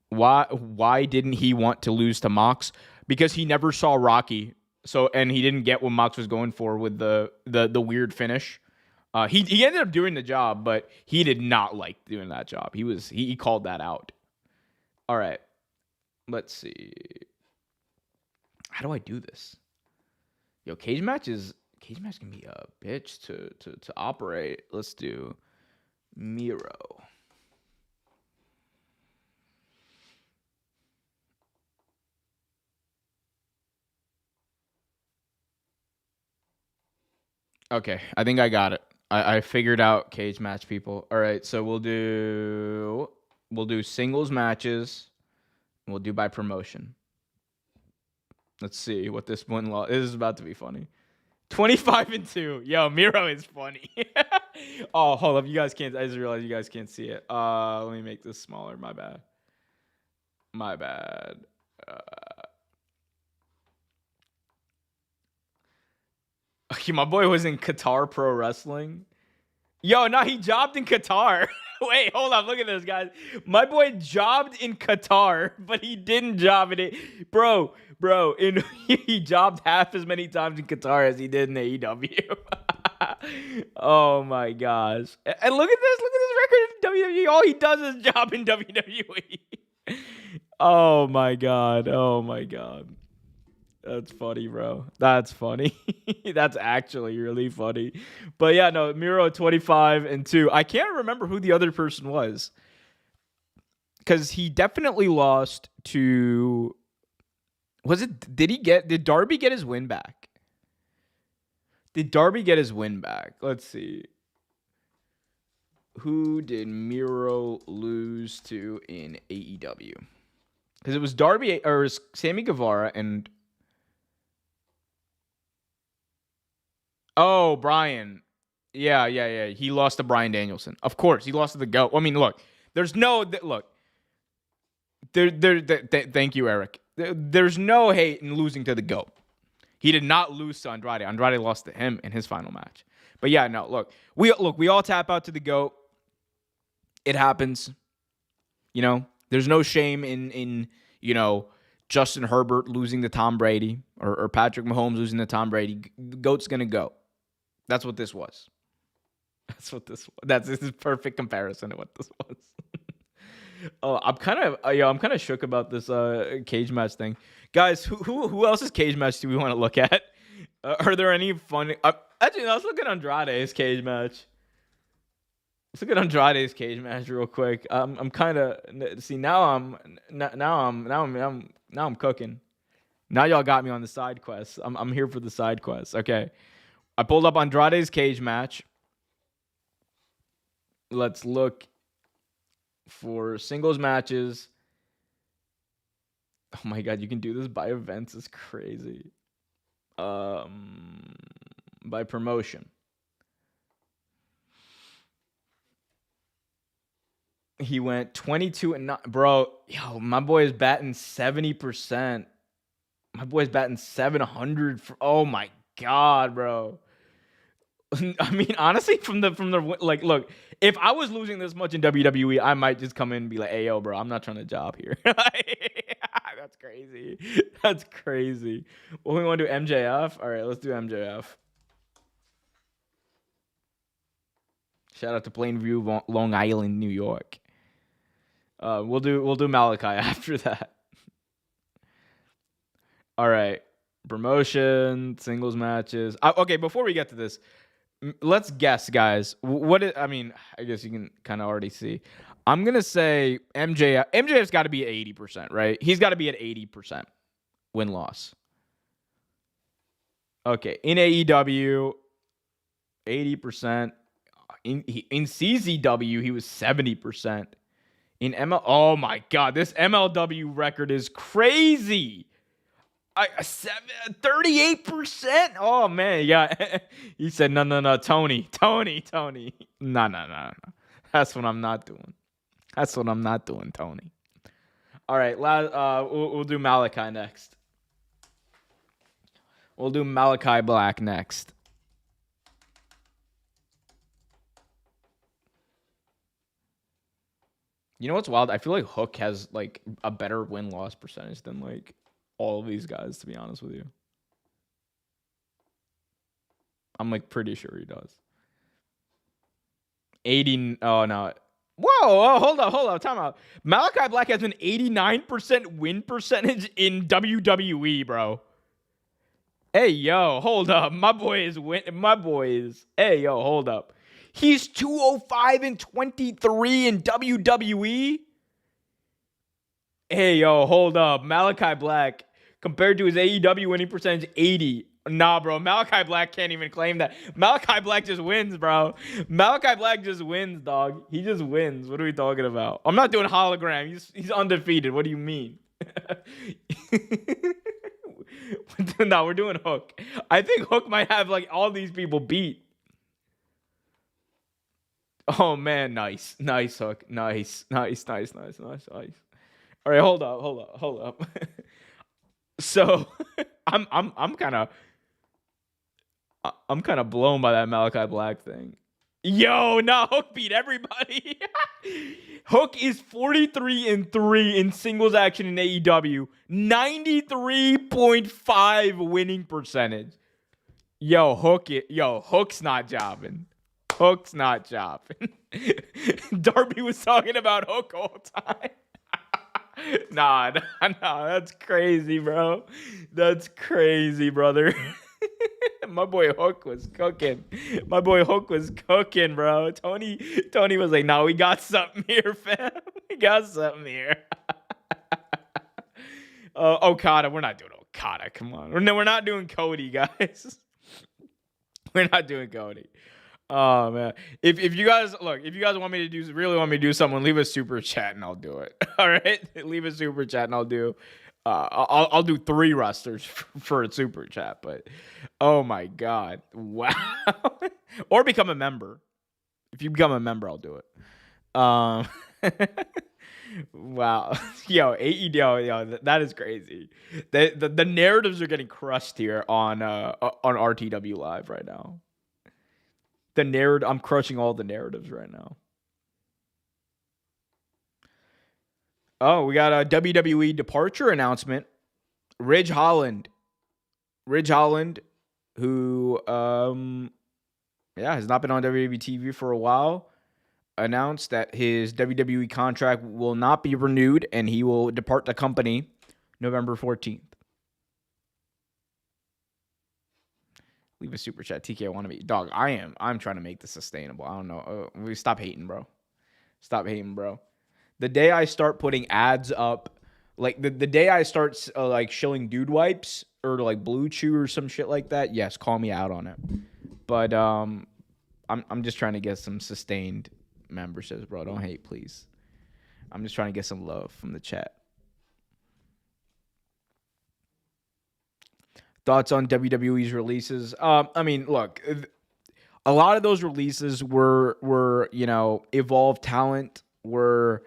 Why didn't he want to lose to Mox? Because he never saw Rocky. So, and he didn't get what Mox was going for with the weird finish. He ended up doing the job, but he did not like doing that job. He called that out. All right. Let's see. How do I do this? Yo, cage match can be a bitch to operate. Let's do Miro. Okay, I think I got it. I figured out cage match, people. All right, so we'll do singles matches. We'll do by promotion. Let's see what this one this is about to be funny. 25-2. Yo, Miro is funny. Oh, hold up. You guys can't. I just realized you guys can't see it. Let me make this smaller. My bad. Okay, my boy was in Qatar Pro Wrestling. Yo, no, he jobbed in Qatar. Wait, hold on. Look at this, guys. My boy jobbed in Qatar, but he didn't job in it. Bro, he jobbed half as many times in Qatar as he did in AEW. Oh, my gosh. And look at this. Look at this record in WWE. All he does is job in WWE. Oh, my God. That's funny, bro. That's funny. That's actually really funny. But yeah, no, Miro 25-2. I can't remember who the other person was. Because he definitely lost to... Did Darby get his win back? Let's see. Who did Miro lose to in AEW? Because it was Darby, or it was Sammy Guevara and... Oh, Brian. Yeah. He lost to Bryan Danielson. Of course, he lost to the GOAT. I mean, look, there's no... Look. Thank you, Eric. There's no hate in losing to the GOAT. He did not lose to Andrade. Andrade lost to him in his final match. But yeah, no, look. We all tap out to the GOAT. It happens. You know, there's no shame in Justin Herbert losing to Tom Brady or Patrick Mahomes losing to Tom Brady. The GOAT's going to go. That's what this was. This is a perfect comparison to what this was. Oh, I'm kind of shook about this cage match thing, guys. Who else's cage match do we want to look at? Are there any fun? Actually, let's look at Andrade's cage match. Real quick. I'm kind of see now. I'm cooking. Now y'all got me on the side quest. I'm here for the side quest. Okay, I pulled up Andrade's cage match. Let's look for singles matches. Oh my God, you can do this by events. It's crazy. By promotion. He went 22-9. Bro, yo, my boy is batting 70%. My boy's batting 700. Oh my God, bro. I mean, honestly, from the like, look, if I was losing this much in WWE, I might just come in and be like, "Hey, yo, bro, I'm not trying to job here." That's crazy. Well, we want to do MJF. All right, let's do MJF. Shout out to Plainview, Long Island, New York. We'll do Malachi after that. All right, promotion, singles matches. Okay, before we get to this, let's guess, guys. I guess you can kind of already see. I'm going to say MJF. MJF's got to be at 80%, right? He's got to be at 80% win-loss. Okay, in AEW, 80%. In CZW, he was 70%. In oh my God, this MLW record is crazy. 38%. Oh man, yeah. He said, no, Tony. No. That's what I'm not doing. Tony. All right, we'll do Malachi next. We'll do Malachi Black next. You know what's wild? I feel like Hook has like a better win-loss percentage than like all of these guys, to be honest with you. I'm like pretty sure he does. 80. Oh no. Whoa, hold up, time out. Malachi Black has an 89% win percentage in WWE, bro. Hey, yo, hold up. My boy is. Hey, yo, hold up. He's 205-23 in WWE. Hey, yo, hold up. Malachi Black, compared to his AEW winning percentage, 80. Nah, bro. Malachi Black can't even claim that. Malachi Black just wins, bro. Malachi Black just wins, dog. He just wins. What are we talking about? I'm not doing hologram. He's undefeated. What do you mean? No, we're doing Hook. I think Hook might have like all these people beat. Oh man, nice Hook, nice. All right, hold up. So, I'm kind of blown by that Malachi Black thing. Yo, nah, Hook beat everybody. Hook is 43-3 in singles action in AEW, 93.5 winning percentage. Hook's not jobbing. Darby was talking about Hook all the time. Nah, that's crazy, bro. That's crazy, brother. My boy Hook was cooking. Bro. Tony was like, "No, we got something here, fam. We got something here." Okada, we're not doing Okada. Come on, we're not doing Cody, guys. We're not doing Cody. Oh man, if you guys want me to do something, leave a super chat and I'll do it. All right, leave a super chat and I'll do. I'll do 3 wrestlers for a super chat, but oh my God, wow! Or become a member. If you become a member, I'll do it. Wow, yo, AEW, that is crazy. The narratives are getting crushed here on RTW Live right now. I'm crushing all the narratives right now. Oh, we got a WWE departure announcement. Ridge Holland, who has not been on WWE TV for a while, announced that his WWE contract will not be renewed and he will depart the company November 14th. Leave a super chat. TK, I want to be dog. I'm trying to make this sustainable. I don't know. We stop hating, bro. The day I start putting ads up, like the day I start like showing dude wipes or like Blue Chew or some shit like that, yes, call me out on it. But I'm just trying to get some sustained memberships, bro. Don't hate, please. I'm just trying to get some love from the chat. Thoughts on WWE's releases? I mean, look, a lot of those releases were evolved talent, were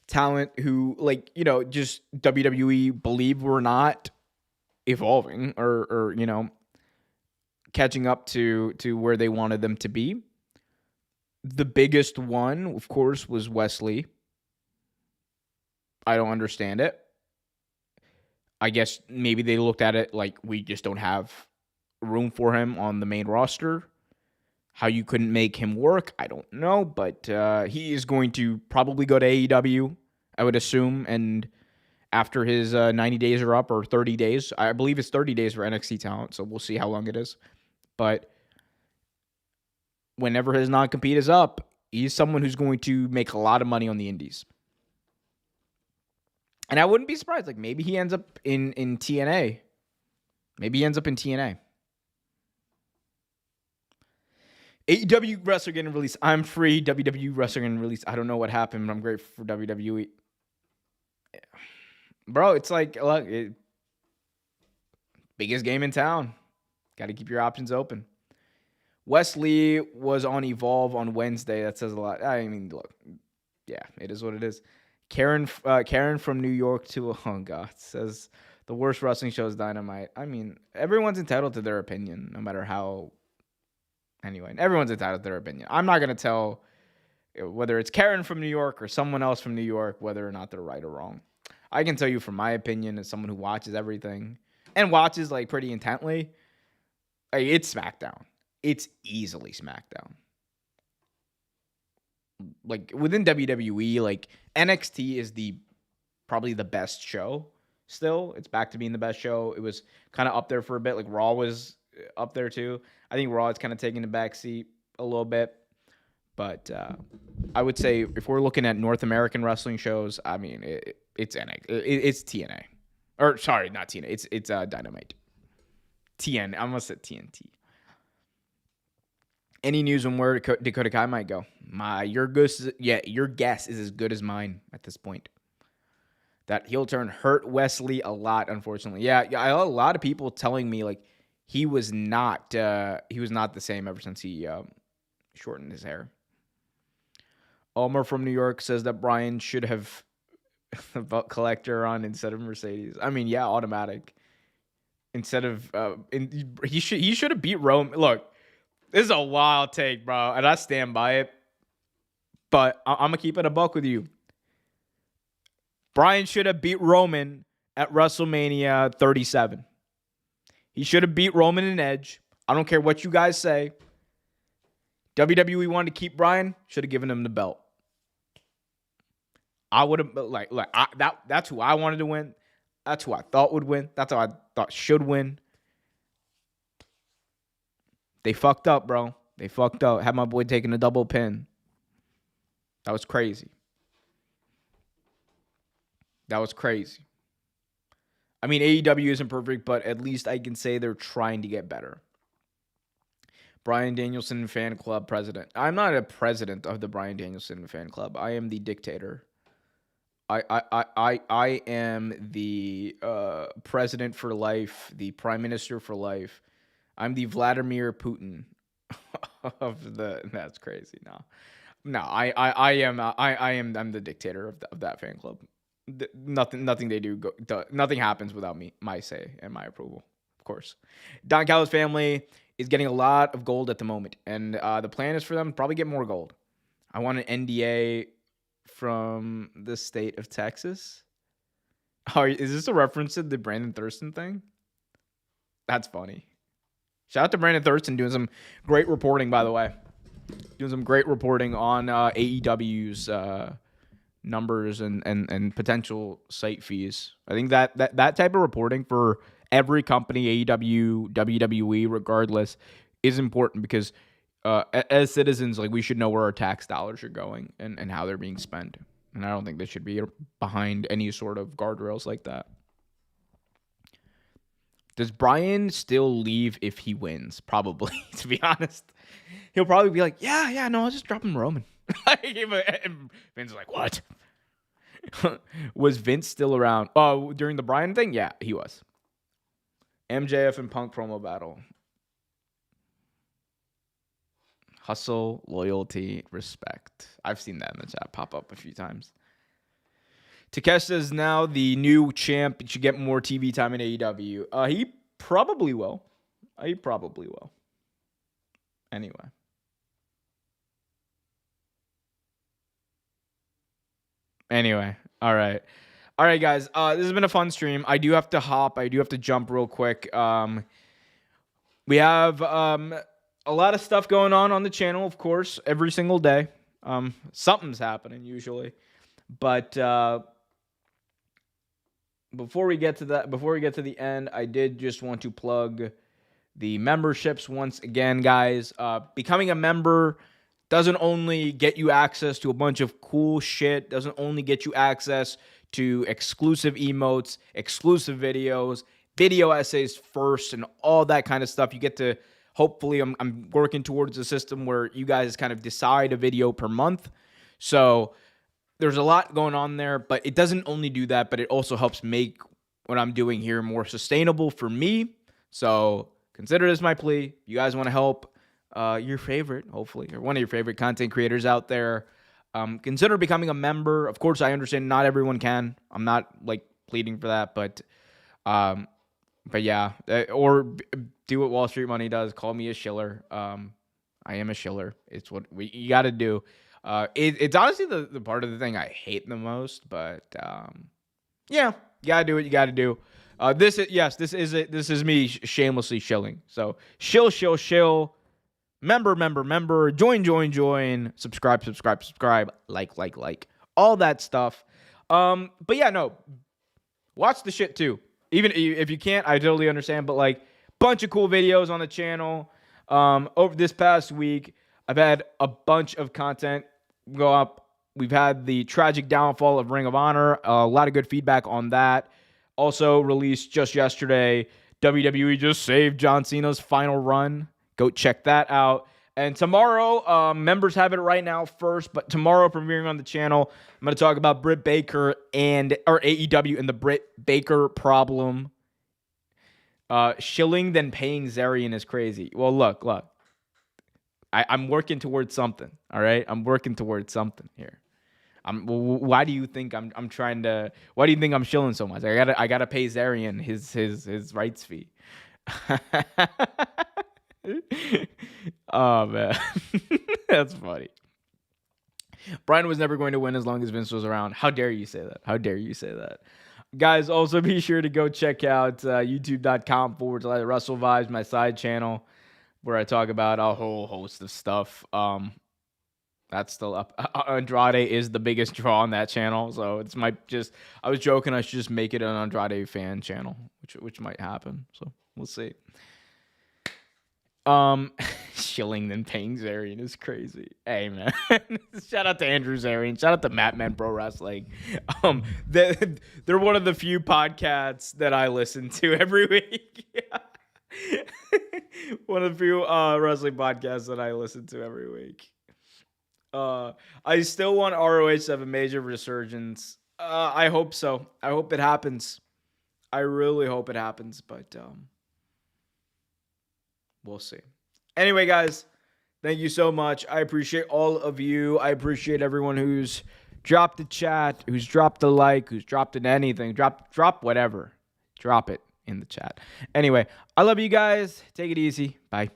talent who, like, just WWE believed were not evolving or catching up to where they wanted them to be. The biggest one, of course, was Wesley. I don't understand it. I guess maybe they looked at it like, we just don't have room for him on the main roster. How you couldn't make him work, I don't know. But he is going to probably go to AEW, I would assume. And after his 90 days are up, or 30 days, I believe it's 30 days for NXT talent. So we'll see how long it is. But whenever his non-compete is up, He's someone who's going to make a lot of money on the indies. And I wouldn't be surprised. Like, maybe he ends up in TNA. Maybe he ends up in TNA. AEW wrestler getting released. I'm free. WWE wrestler getting released. I don't know what happened, but I'm grateful for WWE. Bro, it's like, look, biggest game in town. Got to keep your options open. Wesley was on Evolve on Wednesday. That says a lot. I mean, look, yeah, it is what it is. Karen from New York to, oh God, says the worst wrestling show is Dynamite. I mean, everyone's entitled to their opinion, no matter how. Anyway, everyone's entitled to their opinion. I'm not going to tell whether it's Karen from New York or someone else from New York whether or not they're right or wrong. I can tell you from my opinion as someone who watches everything and watches like pretty intently, like, it's SmackDown. It's easily SmackDown. Like within WWE, like NXT is probably the best show still. It's back to being the best show. It was kind of up there for a bit. Like Raw was up there too. I think Raw is kind of taking the back seat a little bit. But I would say if we're looking at North American wrestling shows, I mean, it's NXT. It's TNA. Or sorry, not TNA. It's Dynamite. I almost said TNT. Any news on where Dakota Kai might go? Your guess is as good as mine at this point. That heel turn hurt Wesley a lot, unfortunately. Yeah, I had a lot of people telling me like he was not the same ever since he shortened his hair. Ulmer from New York says that Brian should have a belt collector on instead of Mercedes. I mean, yeah, automatic. Instead of he should have beat Rome. Look, this is a wild take, bro, and I stand by it. But I'm gonna keep it a buck with you. Brian should have beat Roman at WrestleMania 37. He should have beat Roman and Edge. I don't care what you guys say. WWE wanted to keep Brian, should have given him the belt. I would have that's who I wanted to win. That's who I thought would win. That's how I thought should win. They fucked up, bro. They fucked up. Had my boy taking a double pin. That was crazy. That was crazy. I mean, AEW isn't perfect, but at least I can say they're trying to get better. Bryan Danielson fan club president. I'm not a president of the Bryan Danielson fan club. I am the dictator. I am the president for life, the prime minister for life. I'm the Vladimir Putin of the. That's crazy. No. I'm the dictator of that fan club. Nothing they do. Nothing happens without my say and my approval. Of course, Don Callis family is getting a lot of gold at the moment, and the plan is for them to probably get more gold. I want an NDA from the state of Texas. Oh, is this a reference to the Brandon Thurston thing? That's funny. Shout out to Brandon Thurston doing some great reporting, by the way. Doing some great reporting on AEW's numbers and potential site fees. I think that type of reporting for every company, AEW, WWE, regardless, is important because as citizens, like, we should know where our tax dollars are going and how they're being spent. And I don't think they should be behind any sort of guardrails like that. Does Brian still leave if he wins? Probably, to be honest. He'll probably be like, yeah, no, I'll just drop him Roman. And Vince's like, what? Was Vince still around? Oh, during the Brian thing? Yeah, he was. MJF and Punk promo battle. Hustle, loyalty, respect. I've seen that in the chat pop up a few times. Takesh is now the new champ. He should get more TV time in AEW. He probably will. Anyway. All right, guys. This has been a fun stream. I do have to hop. I do have to jump real quick. We have a lot of stuff going on the channel, of course, every single day. Something's happening usually, but before we get to the end, I did just want to plug the memberships once again, guys. Becoming a member doesn't only get you access to a bunch of cool shit, doesn't only get you access to exclusive emotes, exclusive videos, video essays first, and all that kind of stuff. You get to, hopefully, I'm working towards a system where you guys kind of decide a video per month. So there's a lot going on there, but it doesn't only do that, but it also helps make what I'm doing here more sustainable for me. So consider this my plea. You guys want to help your favorite, hopefully, or one of your favorite content creators out there, consider becoming a member. Of course, I understand not everyone can. I'm not like pleading for that, but yeah, or do what Wall Street Money does. Call me a shiller. I am a shiller. It's what you got to do. It's honestly the part of the thing I hate the most, but yeah, you gotta do what you gotta do. This is me shamelessly shilling. So shill, member, join, subscribe, like, all that stuff. But yeah, no, watch the shit too. Even if you can't, I totally understand. But like, bunch of cool videos on the channel. Over this past week, I've had a bunch of content go up. We've had the tragic downfall of Ring of Honor. A lot of good feedback on that. Also released just yesterday, WWE just saved John Cena's final run. Go check that out. And tomorrow, members have it right now first, but tomorrow premiering on the channel, I'm going to talk about Britt Baker or AEW and the Britt Baker problem. Shilling then paying Zarian is crazy. Well, look. I'm working towards something. All right, I'm working towards something here. Why do you think I'm trying to? Why do you think I'm shilling so much? I gotta pay Zarian his rights fee. Oh man, that's funny. Brian was never going to win as long as Vince was around. How dare you say that? How dare you say that? Guys, also be sure to go check out youtube.com/Russell Vibes, my side channel, where I talk about a whole host of stuff. That's still up. Andrade is the biggest draw on that channel, so it's I was joking, I should just make it an Andrade fan channel, which might happen. So we'll see. Shilling then paying Zarian is crazy. Hey man, shout out to Andrew Zarian. Shout out to Madman Pro Wrestling. They're one of the few podcasts that I listen to every week. One of the few wrestling podcasts that I listen to every week. I still want ROH to have a major resurgence. I hope so. I hope it happens. I really hope it happens, but we'll see. Anyway, guys, thank you so much. I appreciate all of you. I appreciate everyone who's dropped a chat, who's dropped a like, who's dropped in anything. Drop whatever. Drop it in the chat. Anyway, I love you guys. Take it easy. Bye.